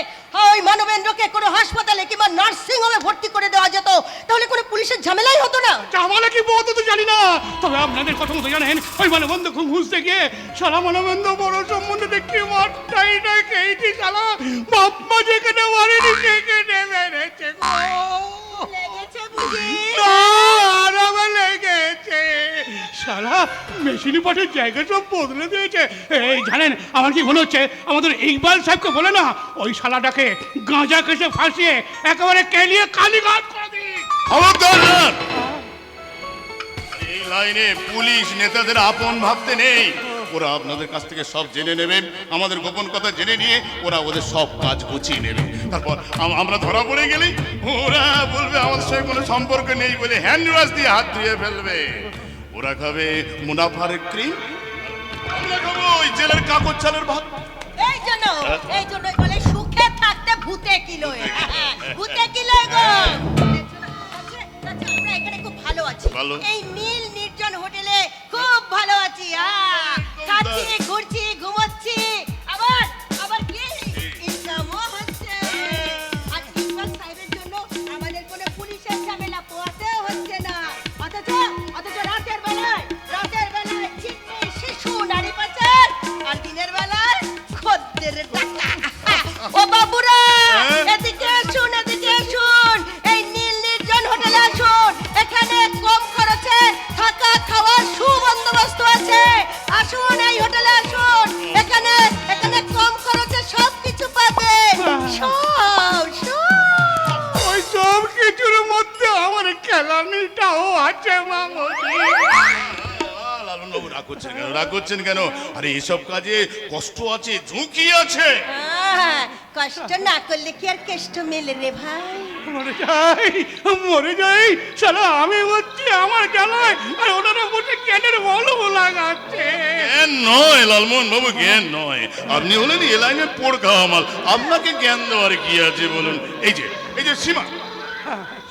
ওই মানবেন্দ্রকে কোনো হাসপাতালে কিংবা নার্সিং হোমে ভর্তি করে দেওয়া যেত, তাহলে কোনো পুলিশের ঝামেলাই হতো না। ঝামেলা কি বলতে তো জানি না, তবে আপনাদের কথা মতো জানেন ওই মানবন্ধ খুব খুঁজতে গিয়ে সারা মানবন্ধ বড় সম্বন্ধে দেখি মারটাই না খেয়েছি। সালা বাপ্পা যেখানে মারেনি সেখানে মেরেছে গো। লেগেছে বুঝি? না, আরামে লেগেছে। সারা মেশিনি পাটের জায়গা সব বদলে দিয়েছে। এই জানেন আমার কি মনে হচ্ছে, আমাদের ইকবাল সাহেবকে বলে না ওই শালাটাকে গাঁজা কেসে ফাঁসিয়ে একেবারে কেলিয়ে কালীঘাট করে দিই। খবরদার! এই লাইনে পুলিশ নেতাদের আপন ভাবতে নেই। ওরা আপনাদের কাছ থেকে সব জেনে নেবেন, আমাদের গোপন কথা জেনে নিয়ে ওরা ওদের সব কাজ গুছিয়ে নেবে। তারপর আমরা ধরা পড়ে গেলেই ওরা বলবে আমাদের সঙ্গে কোনো সম্পর্ক নেই বলে হ্যান্ড ওয়াশ দিয়ে হাত ধুয়ে ফেলবে। ওরা খাবে মুনাফার ক্রিম, আমরা খাবো ওই জেলের কাগজ চালের ভাত। এই জন্যই বলে সুখে থাকতে ভূতে কিলোয়। ভূতে কিলোয় গো। আচ্ছা, আমরা এখানে খুব ভালো আছি। ভালো? এই নীল নির্জন হোটেলে খুব ভালো আছি। খাচ্ছি, ঘুরছি, ঘুমোচ্ছি, আবার আবার কি ইনকামও হচ্ছে। আর ইকবাল সাহেবের জন্য আমাদের কোনো পুলিশের ঝামেলা পোহাতেও হচ্ছে না। অথচ রাতের বেলায় চিৎকার শিশু নারী পাচার, আর দিনের বেলায় খদ্দের টাকা। ও বাবুরা, এদিকে আসুন, এদিকে আসুন, এই নীল নির্জন হোটেলে আসুন। এখানে কম খরচে থাকা খাওয়ার সুবন্দোবস্ত আছে। আসুন, এই হোটেলে আসুন। এখানে কম খরচে সব কিছু পাবে। সব। ওই সব কিছুর মধ্যে আমার খেলানিটাও আছে মামুনি। লালনবাবু রাগ করছেন কেন? আরে এসব কাজে কষ্ট আছে, ঝুঁকি আছে। কষ্ট না করলে কি আর কেষ্ট মেলে রে ভাই? মরে যাই শালা, আমি হচ্ছি আমার জ্বালায়, আর ওনারা বসে ক্যানের মলম লাগাচ্ছে। জ্ঞান নয় লালমোহন বাবু, জ্ঞান নয়। আপনি হলেন এ লাইনে পোড় খাওয়া মাল, আপনাকে জ্ঞান দেওয়ার কি আছে বলুন? এই যে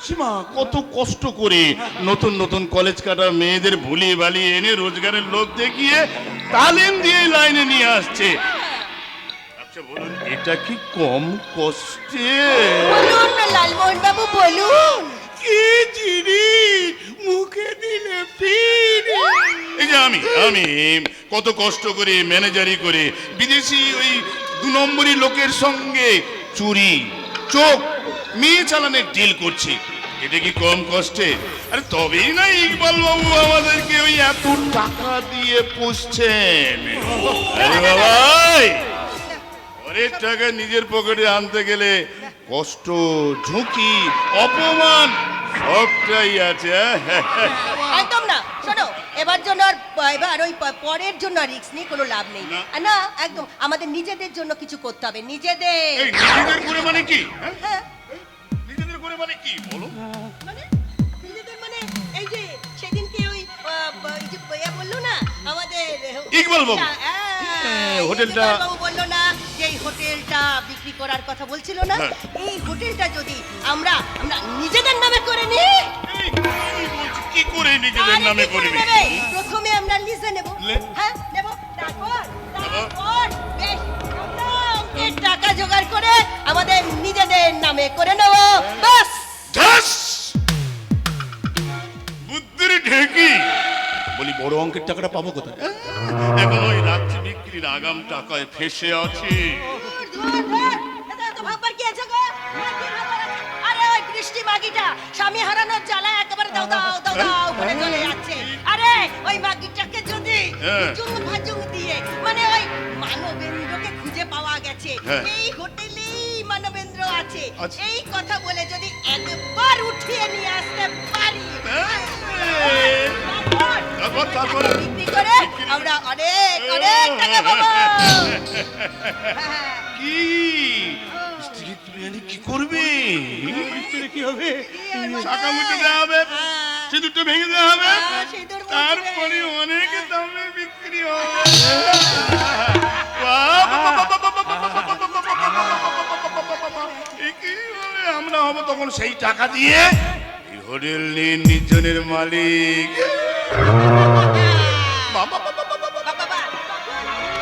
সীমা কত কষ্ট করে নতুন নতুন কলেজ কাটা মেয়েদের ভুলিয়ে বালিয়ে এনে রোজগারের লোক দেখিয়ে তালিম দিয়ে লাইনে নিয়ে আসছে। আচ্ছা বলুন, এটা কি কম কষ্টে? বলুন না লালমোহন বাবু, বলুন। কি জিনিস মুখে দিলে ফিরে। এই যে আমি কত কষ্ট করে ম্যানেজারি করে বিদেশি ওই 2 নম্বরই লোকের সঙ্গে চুরি, চোখ মেয়ে চালানের ডিল করছি, এটা কি কম কষ্টে? আরে তবেই না ইকবাল বাবু আমাদেরকে ওই এত টাকা দিয়ে পুষছেন। আরে বাবাই, অনেক টাকা নিজের পকেটে আনতে গেলে কষ্ট, ঝুঁকি, অপমান সবটাই আছে। একদম না, শোনো, এবার জন্য এবার ওই পরের জন্য রিস্ক নিয়ে কোনো লাভ নেই। না। না, একদম আমাদের নিজেদের জন্য কিছু করতে হবে, নিজেদের। এই নিজেদের করে মানে কি? হ্যাঁ, নিজেদের করে মানে কি বলো? মানে নিজেদের মানে এই যে সেদিনকে ওই এই যে ইয়া বললো না আমাদের ইকবাল বাবু। হ্যাঁ, হোটেলটা- ইকবাল বাবু বললো না যে এই হোটেলটা বিক্রি করার কথা বলছিল না, হ্যাঁ। এই হোটেলটা যদি আমরা নিজেদের নামে করে নিই। এই কি বলছো? কি করে নিজেদের আরে নামে কি করে করবি? নেবে? প্রথমে আমরা লিজে নেব। লে? হ্যাঁ, নেব। তারপর বেশ আমরা অঙ্কের টাকা জোগাড় করে আমাদের নিজেদের নামে করে নেব। বাস। ধ্যাস! বুদ্ধির ঢেকি। বলি বড় অঙ্কের টাকাটা পাবো কোথায়? এখন ওই রাত্রি বিক্রির আগাম টাকায় ফেসে আছি। ধুর, ধুর। এত এত ভাববার কি আছে গো? আর কি ভাববার আছে? আরে ওই বৃষ্টি মাগিটা স্বামী হারানোর জ্বালায় একেবারে দাও দাও দাও দাও করে চলে যাচ্ছে। আরে ওই মাগিটাকে যদি হ্যাঁ। জুম ভাজুম দিয়ে মানে ওই মানবেন্দ্রকে খুঁজে পাওয়া গেছে, হ্যাঁ। এই হোটেলেই মানবেন্দ্র আছে, আচ্ছা। এই কথা বলে যদি একবার উঠিয়ে নিয়ে আসতে পারি, তারপর বিক্রি করে আমরা অনেক অনেক টাকা পাবো। কি স্ত্রী তুমি এনে কি করবে? মিস্ত্রি কি হবে? শাখা মুটে দেওয়া হবে, সিঁদুরটা ভেঙে দেওয়া হবে, সিঁদুর মুছবে। তারপরে অনেক দামে বিক্রি হবে। এ কি হবে? আমরা হব তখন সেই টাকা দিয়ে এই হোটেল নির্জনের মালিক। বাবা, বাবা, বাবা, বাবা। বাবা,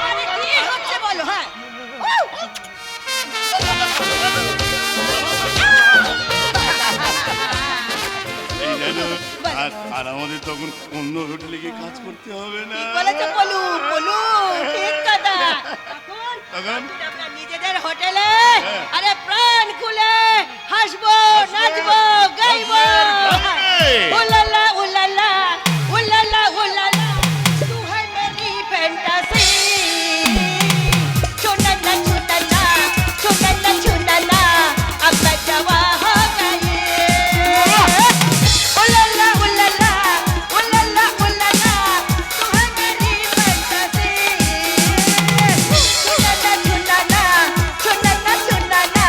আরে কি হচ্ছে বলো? হ্যাঁ, এই জানো, আর আমাদের তখন অন্য হোটেলে গিয়ে কাজ করতে হবে না। বলেছে বলু বলু, ঠিক কথা। তখন আমরা নিজেদের হোটেলে আরে প্রাণ খুলে হাসবো, নাচবো, গাইবো। উলালা উলালা উলালা উলালা, তু হ্যায় মেরি ফ্যান্টাসি। চুনালা চুনালা চুনালা চুনালা, अब मैं जवा हो गई। उलाला उलाला उलाला उलाला, तू है मेरी फैंटासी। चुनाला चुनाला चुनाला चुनाला,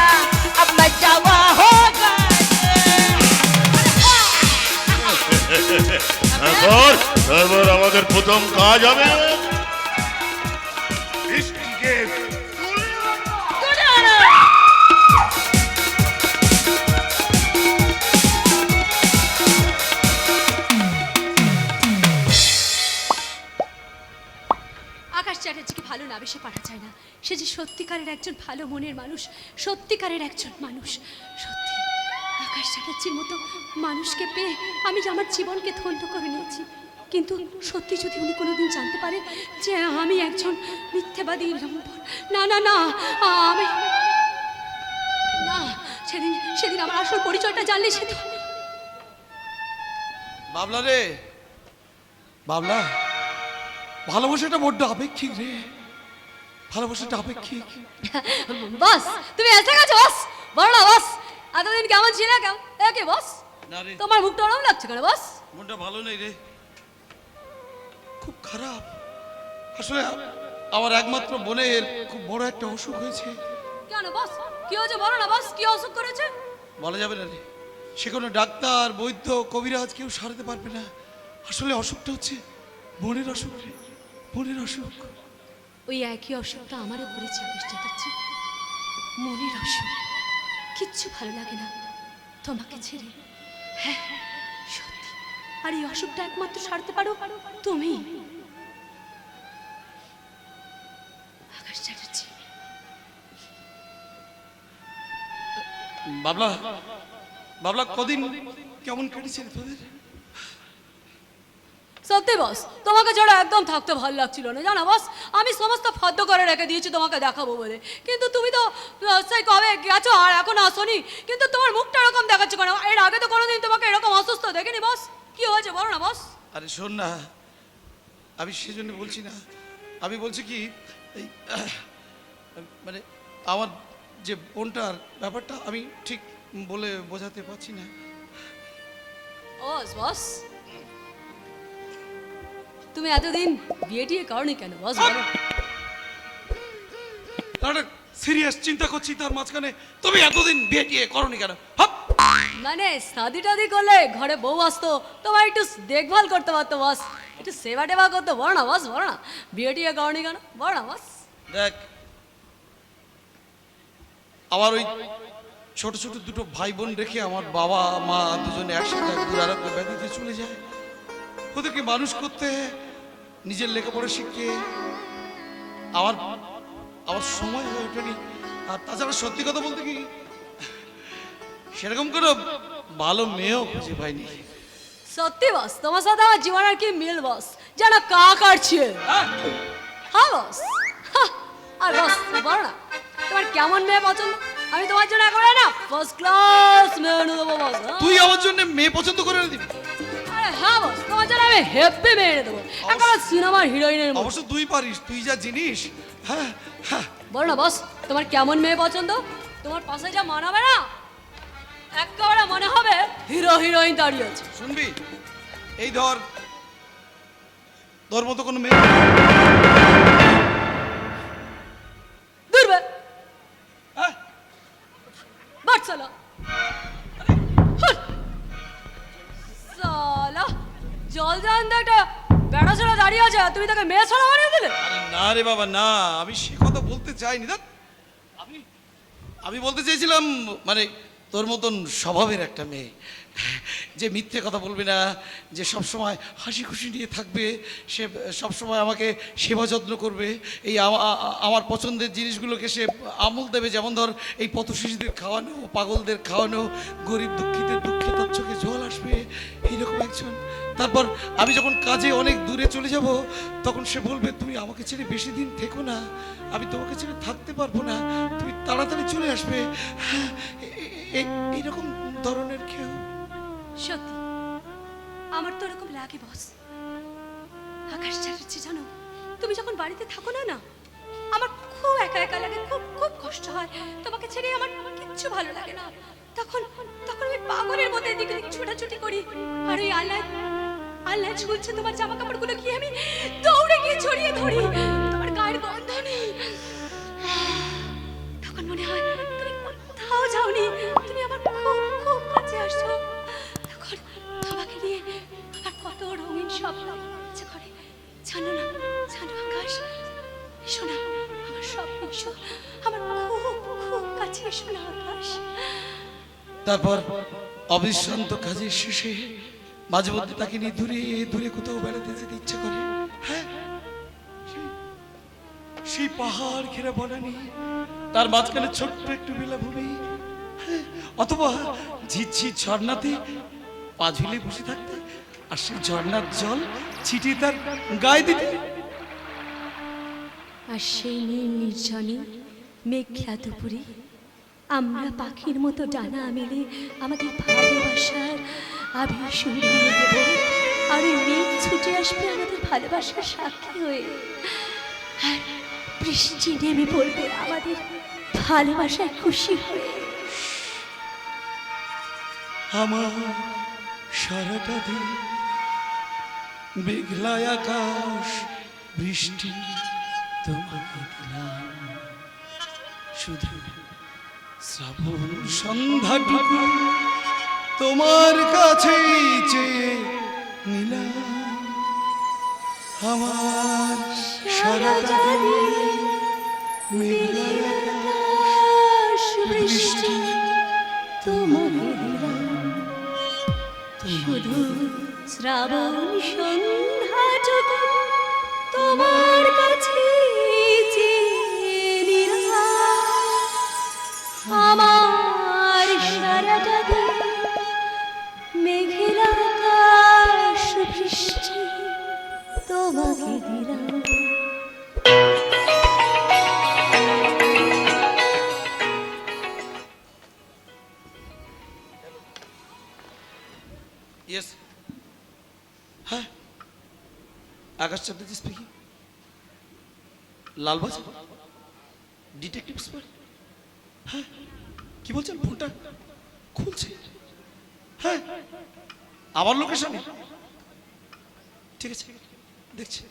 अब मैं जवा हो गई। তারপর আমাদের প্রথম কাজ হবে বৃষ্টিকে তুলে আনো। আকাশ চ্যাটার্জিকে ভালো না বেশি পাঠা যায় না। সে যে সত্যিকারের একজন ভালো মনের মানুষ, সত্যিকারের একজন মানুষ। সত্যি আকাশ চ্যাটার্জির মতো মানুষকে পেয়ে আমি যে আমার জীবনকে ধন্য করে নিয়েছি। কিন্তু সত্যি যদি উনি কোনোদিন জানতে পারে যে আমি একজন মিথ্যেবাদী লম্পট, না না না, আমি না, সেদিন সেদিন আমার আসল পরিচয়টা জানলে সে তো বাবলা রে, বাবলা, ভালোবাসাটা বড্ড আপেক্ষিক রে, ভালোবাসাটা আপেক্ষিক। বস তুমি এসে গেছো বস, বলো না বস, এতদিন কেমন ছিল? কেমন একে বস, না রে, তোমার মুখটা ওরম লাগছে কেন বস? মনটা ভালো নেই রে, খুব খারাপ। আসলে আমার একমাত্র বোনের খুব বড় একটা অসুখ হয়েছে। কেন বস, কি হয়েছে বলো না বস, কি অসুখ করেছে? বলা যাবে না রে, সে কোনো ডাক্তার, বৈদ্য, কবিরাজ কেউ সারাতে পারবে না। আসলে অসুখটা হচ্ছে বোনের অসুখ রে, বোনের অসুখ। ওই একই অসুখটা আমারও করেছে আকাশ চ্যাটার্জি, মনের অসুখ। কিচ্ছু ভালো লাগে না তোমাকে ছেড়ে। হ্যাঁ সত্যি, আর এই অসুখটা একমাত্র সারতে পারো তুমি আকাশ চ্যাটার্জি। বাবলা, বাবলা, কদিন কেমন কেটেছে রে তোদের? সত্যি বস, তোমাকে ছাড়া একদম থাকতে ভালো লাগছিল না জানো বস। আমি সমস্ত ফদ্দ করে রেখে দিয়েছি তোমাকে দেখাবো বলে, কিন্তু তুমি তো সেই কবে গেছো আর এখন আসোনি। কিন্তু তোমার মুখটা এরকম দেখাচ্ছে কেন? এর আগে তো কোনোদিন তোমাকে এরকম অসুস্থ দেখিনি বস। কি হয়েছে বলো না বস। আরে শোন না, আমি সেজন্য বলছি না, আমি বলছি কি এই মানে আমার যে বোনটার ব্যাপারটা আমি ঠিক বলে বোঝাতে পারছি না। বস বস, তুমি এতদিন বিয়ে টিয়ে করনি কেন বস বলো? সিরিয়াস চিন্তা করছি, তার মাঝখানে তুমি এতদিন বিয়ে টিয়ে করনি কেন? হাপ! মানে শাদি টাদি করলে ঘরে বউ আসতো, তোমার একটু দেখভাল করতে পারতো বস, একটু সেবা টেবা করতে, বলো না বস বলো না। বিয়ে টিয়ে করনি কেন বলো না বস। দেখ, আমার ওই ছোট ছোট দুটো ভাই বোন রেখে আমার বাবা মা দুজনে একসাথে দুরারোগ্য ব্যাধিতে চলে যায়। ওদেরকে মানুষ করতে, নিজের লেখাপড়া শিখে আমার আমার সময় হয়ে ওঠেনি। আর তাছাড়া সত্যি কথা বলতে কি, সেরকম কোনো ভালো মেয়েও খুঁজে পাইনি। সত্যি বস, তোমার সাথে আমার জীবনের কি মিল বস, যেন কা কাটছে। হ্যাঁ বস, আর বস বলো না, তোমার কেমন মেয়ে পছন্দ? আমি তোমার জন্য এখন না ফার্স্ট ক্লাস মেয়ে এনে দেবো বস। তুই আমার জন্য মেয়ে পছন্দ করে দিবি? আরে হ্যাঁ বস, তোমার জন্য আমি হেব্বি মেয়ে এনে দেবো, এখন সিনেমার হিরোইনের মতো। অবশ্য তুই পারিস, তুই যা জিনিস। হ্যাঁ হ্যাঁ, বলো না বস, তোমার কেমন মেয়ে পছন্দ? তোমার পাশে যা মানাবে না, একেবারে মনে হবে হিরো হিরোইন দাঁড়িয়ে আছে। শুনবি, এই ধর তোর মতো কোনো মেয়ে দূরবে হ্যাঁ? বাট সালা সালা জল জানতে একটা বেড়া ছাড়া দাঁড়িয়ে আছে, আর তুমি তাকে মেয়ে ছাড়া বানিয়ে দিলে। আরে না রে বাবা না, আমি সে কথা বলতে চাইনি। দেখ, আমি বলতে চাইছিলাম মানে তোর মতন স্বভাবের একটা মেয়ে, যে মিথ্যে কথা বলবে না, যে সবসময় হাসি খুশি নিয়ে থাকবে, সে সবসময় আমাকে সেবা যত্ন করবে, এই আমার পছন্দের জিনিসগুলোকে সে আমল দেবে। যেমন ধর এই পথ শিশুদের খাওয়ানো, পাগলদের খাওয়ানো, গরিব দুঃখীদের দুঃখে তার চোখে জল আসবে, এইরকম একজন। তারপর আমি যখন কাজে অনেক দূরে চলে যাব, তখন সে বলবে তুমি আমাকে ছেড়ে বেশি দিন থেকো না, আমি তোমাকে ছেড়ে থাকতে পারবো না, তুমি তাড়াতাড়ি চলে আসবে। হ্যাঁ, এইরকম ধরনের কেউ। সত্যি আমার তো এরকম লাগে বস। আকাশ চ্যাটার্জি জানো, তুমি যখন বাড়িতে থাকো না না, আমার খুব একা একা লাগে, খুব খুব কষ্ট হয়। তোমাকে ছেড়ে আমার কিচ্ছু ভালো লাগে না। তখন তখন আমি পাগলের মতো এদিকে ওদিকে ছোটাছুটি করি, আর ওই আল্লাহ আল্লাহ ঝুলছে তোমার জামা কাপড়গুলো কি আমি দৌড়ে গিয়ে ছড়িয়ে ধরি, তোমার গায়ের গন্ধ নেই। তখন মনে হয় তুমি কোথাও যাওনি, তুমি আমার খুব খুব কাছে আসছো। তখন তোমাকে নিয়ে আমার কত রঙিন স্বপ্ন ইচ্ছে করে। জানো না, জানো আকাশ, এসো না আমার স্বপ্ন, এসো আমার খুব খুব কাছে, এসো না আকাশ। তারপর অবিশ্রান্ত কাজের শেষে মাঝে মধ্যে তাকে নিয়ে দূরে দূরে কোথাও বেড়াতে যেতে ইচ্ছে করে। হ্যাঁ, সেই পাহাড় ঘেরা বনানি, তার মাঝখানে ছোট্ট একটু বেলাভূমি, হ্যাঁ, অথবা ঝিরঝির ঝর্ণাতে পা ঝুলে বসে থাকতে, আর সেই ঝর্ণার জল ছিটিয়ে তার গায়ে দিতে। আর সেই নীল নির্জনে মেঘলা দুপুরে আমরা পাখির মতো ডানা মেলে আমাদের ভালোবাসার আবেশ উড়িয়ে দেব, আর ওই মেঘ ছুটে আসবে আমাদের ভালোবাসার সাক্ষী হয়ে, আর বৃষ্টি নেমে পড়বে আমাদের ভালোবাসায় খুশি হয়ে। আমার সারাটা দিন মেঘলা আকাশ, বৃষ্টি তোমাকে দিলাম, শুধু শ্রাবণ সন্ধ্যাটুকু তোমার কাছেই চেয়ে নিলাম। আমার সারাটা দিন মেঘলা আকাশ, বৃষ্টি তোমাকে দিলাম, শুধু শ্রাবণ সন্ধ্যাটুকু তোমার কাছে চেয়ে নিলাম। আমার সারাটা দিন মেঘলা আকাশ, বৃষ্টি ইয়েস, হ্যাঁ, Akash Chatterjee speaking. Lalbazar detective spot. হ্যাঁ, কি বলছেন? ফোনটা খুলছে। হ্যাঁ, আমার লোকেশনে। ঠিক আছে, দেখছি।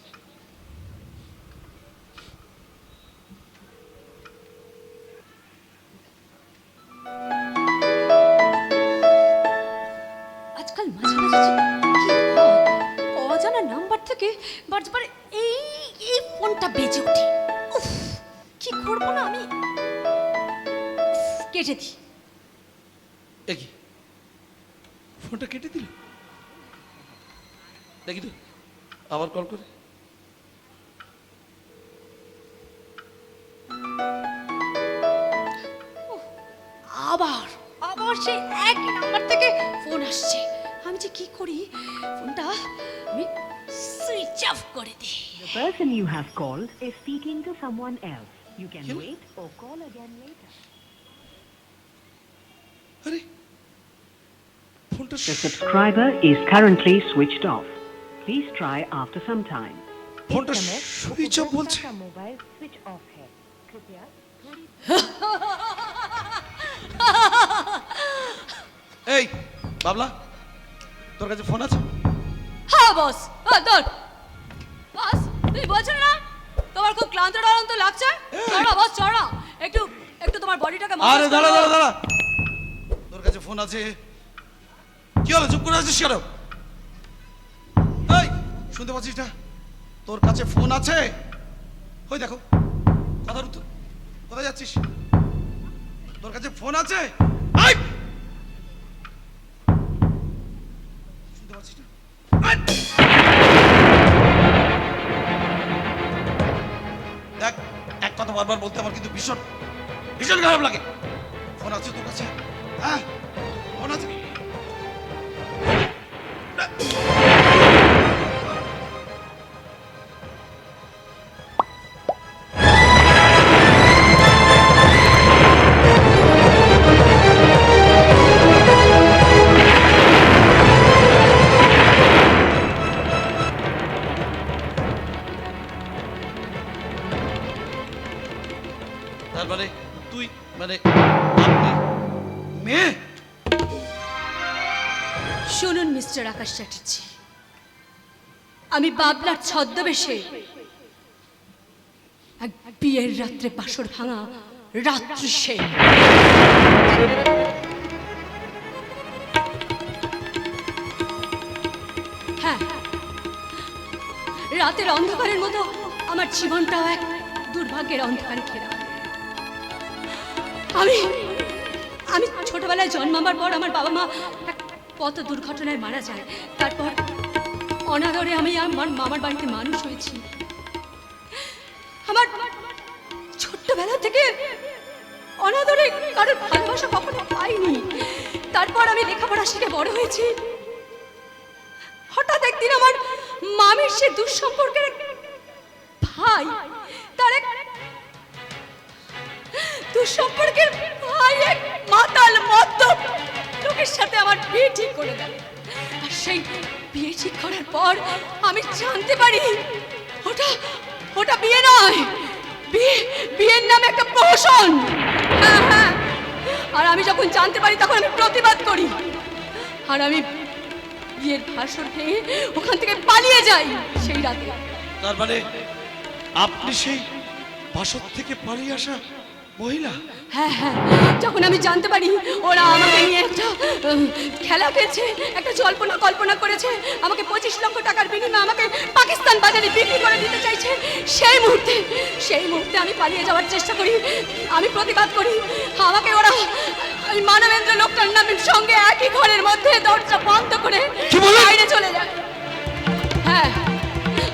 আজকাল মাঝে মাঝে যে কি হয়, অজানা নাম্বার থেকে বারবার এই এই ফোনটা বেজে ওঠে। উফ, কি করবো না আমি, কেটে দিই। দেখি ফোনটা কেটে দিল, দেখি তো আবার কল করে। আবার আবার সেই একই নাম্বার থেকে ফোন আসছে। আমি যে কি করি, ফোনটা আমি সুইচ অফ করে দিই। The person you have called is speaking to someone else. You can Hello? wait or call again later. আরে ফোনটা The subscriber is currently switched off. Please try after some time. ফোনটা इस समय switch off उपभोक्ता বলছে। का mobile switch off है। कृपया थोड़ी এই বাবলা, তোর কাছে ফোন আছে? হ্যাঁ বস, হ্যাঁ ধর বস। তুমি বলছো না তোমার খুব ক্লান্ত টান্ত লাগছে? চড়া বস চড়া, একটু একটু তোমার বডিটাকে আরে মাসাজ দাঁড়া করো। দাঁড়া দাঁড়া, তোর কাছে ফোন আছে? কি হলো, চুপ করে আছিস কেন? এই শুনতে পাচ্ছিস না? তোর কাছে ফোন আছে? ওই দেখো, কথার উত্তর। কোথায় যাচ্ছিস? তোর কাছে ফোন আছে? এই! শুনতে পাচ্ছিস না? এই! দেখ, এক কথা বারবার বলতে আমার কিন্তু ভীষণ ভীষণ খারাপ লাগে। ফোন আছে তোর কাছে? হ্যাঁ, ফোন আছে? তার মানে তুই, মানে আপনি মেয়ে? শুনুন মিস্টার আকাশ চ্যাটার্জি, আমি বাবলার ছদ্মবেশে এক বিয়ের রাত্রে বাসর ভাঙা রাত্রি সে। হ্যাঁ, রাতের অন্ধকারের মতো আমার জীবনটাও এক দুর্ভাগ্যের অন্ধকারে ঘেরা। আমি আমি ছোটবেলায় জন্মাবার পর আমার বাবা মা এক পথ দুর্ঘটনায় মারা যায়। তারপর অনাদরে আমি আমার মামার বাড়িতে মানুষ হয়েছি। আমার ছোট্টবেলা থেকে অনাদরে কারোর ভালোবাসা কখনো পাইনি। তারপর আমি লেখাপড়া শিখে বড় হয়েছি। হঠাৎ একদিন আমার মামির সে দুঃসম্পর্কের এক ভাই, তার এক দুঃসম্পর্কের ভাই এক মাতাল মদ্যপ লোকের সাথে আমার বিয়ে ঠিক করে দেয়। আর সেই বিয়ে ঠিক করার পর আমি জানতে পারি ওটা ওটা বিয়ে নয়, বিয়ের নামে একটা প্রহসন। হ্যাঁ হ্যাঁ, আর আমি যখন জানতে পারি তখন আমি প্রতিবাদ করি, আর আমি বিয়ের ভাষণ ভেঙে ওখান থেকে পালিয়ে যাই সেই রাতে। তার মানে আপনি সেই বাসর থেকে পালিয়ে আসা মহিলা? হ্যাঁ হ্যাঁ, যখন আমি জানতে পারি ওরা আমাকে নিয়ে একটা খেলা খেলছে, একটা জল্পনা কল্পনা করেছে, আমাকে 25 লক্ষ টাকার বিনিময়ে আমাকে পাকিস্তান বাজারে বিক্রি করে দিতে চাইছে, সেই মুহূর্তে আমি পালিয়ে যাওয়ার চেষ্টা করি, আমি প্রতিবাদ করি। আমাকে ওরা ওই মানবেন্দ্র লোকটার নামের সঙ্গে একই ঘরের মধ্যে দরজা বন্ধ করে বাইরে চলে যায়। হ্যাঁ,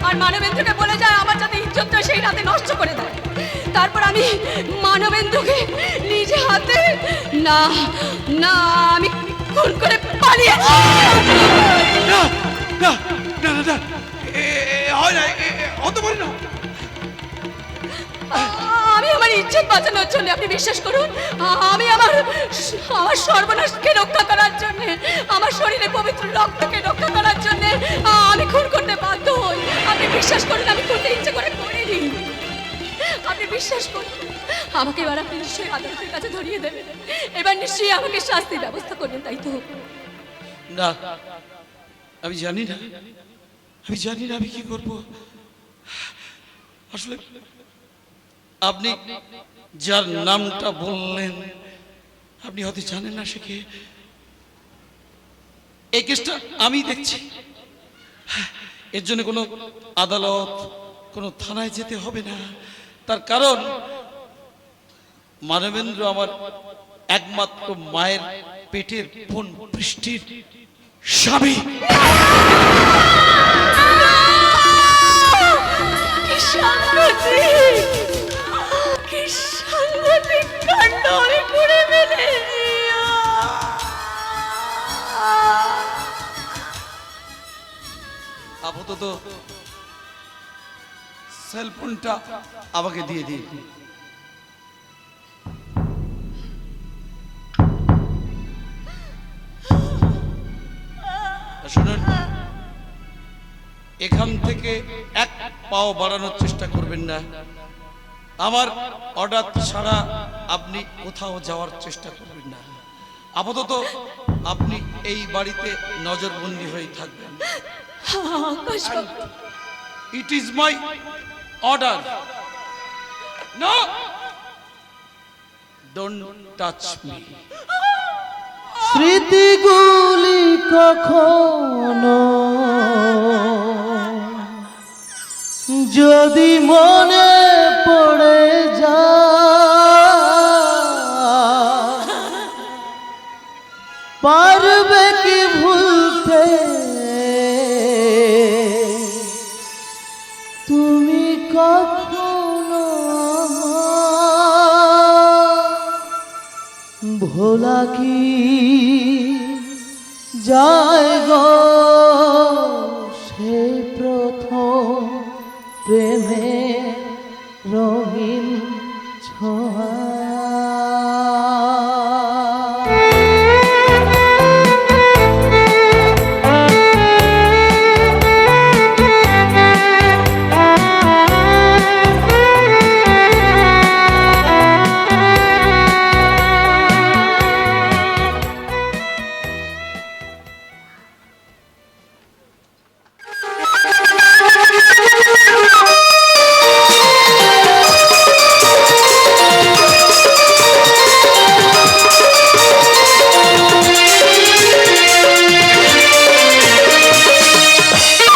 আর মানবেন্দ্রকে বলে যায় আমার যাতে ইজ্জতটা সেই রাতে নষ্ট করে দেয়। তারপর আমি মানবেন্দ্রকে নিজে হাতে না না আমি খুন করে পালিয়েছি। না না না না, হয় না, হতে পারে না। আমি আমার ইজ্জত বাঁচানোর জন্য, আপনি বিশ্বাস করুন, আমি আমার সর্বনাশকে রক্ষা করার জন্য, আমার শরীরে পবিত্র রক্তকে রক্ষা করার জন্য আমি খুন করতে বাধ্য হই। আপনি বিশ্বাস করুন, আমি করতে ইচ্ছে করে করিনি। আপনি বিশ্বাস করুন, আমাকে এবার আপনি নিশ্চয়ই আদালতের কাছে ধরিয়ে দেবেন, এবার নিশ্চয়ই আমাকে শাস্তির ব্যবস্থা করবেন, তাই তো? না, আমি জানি না, আমি কি করব। আসলে আপনি যার নামটা বললেন, আপনি হয়তো জানেন না সে কে। এই কেসটা আমি দেখছি, এর জন্য কোনো আদালত, কোনো থানায় যেতে হবে না। তার কারণ মানবেন্দ্র আমার একমাত্র মায়ের পেটের বোন বৃষ্টির স্বামী। কি সাংঘাতিক, কি সাংঘাতিক কাণ্ড আমি করে ফেলেছি। আপাতত সেলফোনটা আমাকে দিয়ে দিন। শুনুন, এখান থেকে এক পাও বাড়ানোর চেষ্টা করবেন না। আমার অর্ডার ছাড়া আপনি কোথাও যাওয়ার চেষ্টা করবেন না। আপাতত আপনি এই বাড়িতে নজরবন্দি হয়ে থাকবেন। It is my order. No, don't touch me. স্মৃতিগুলি কখনো যদি মনে পড়ে যায়, পারবে কি ভুলতে তুমি কখনো ভোলা কি যায় গো।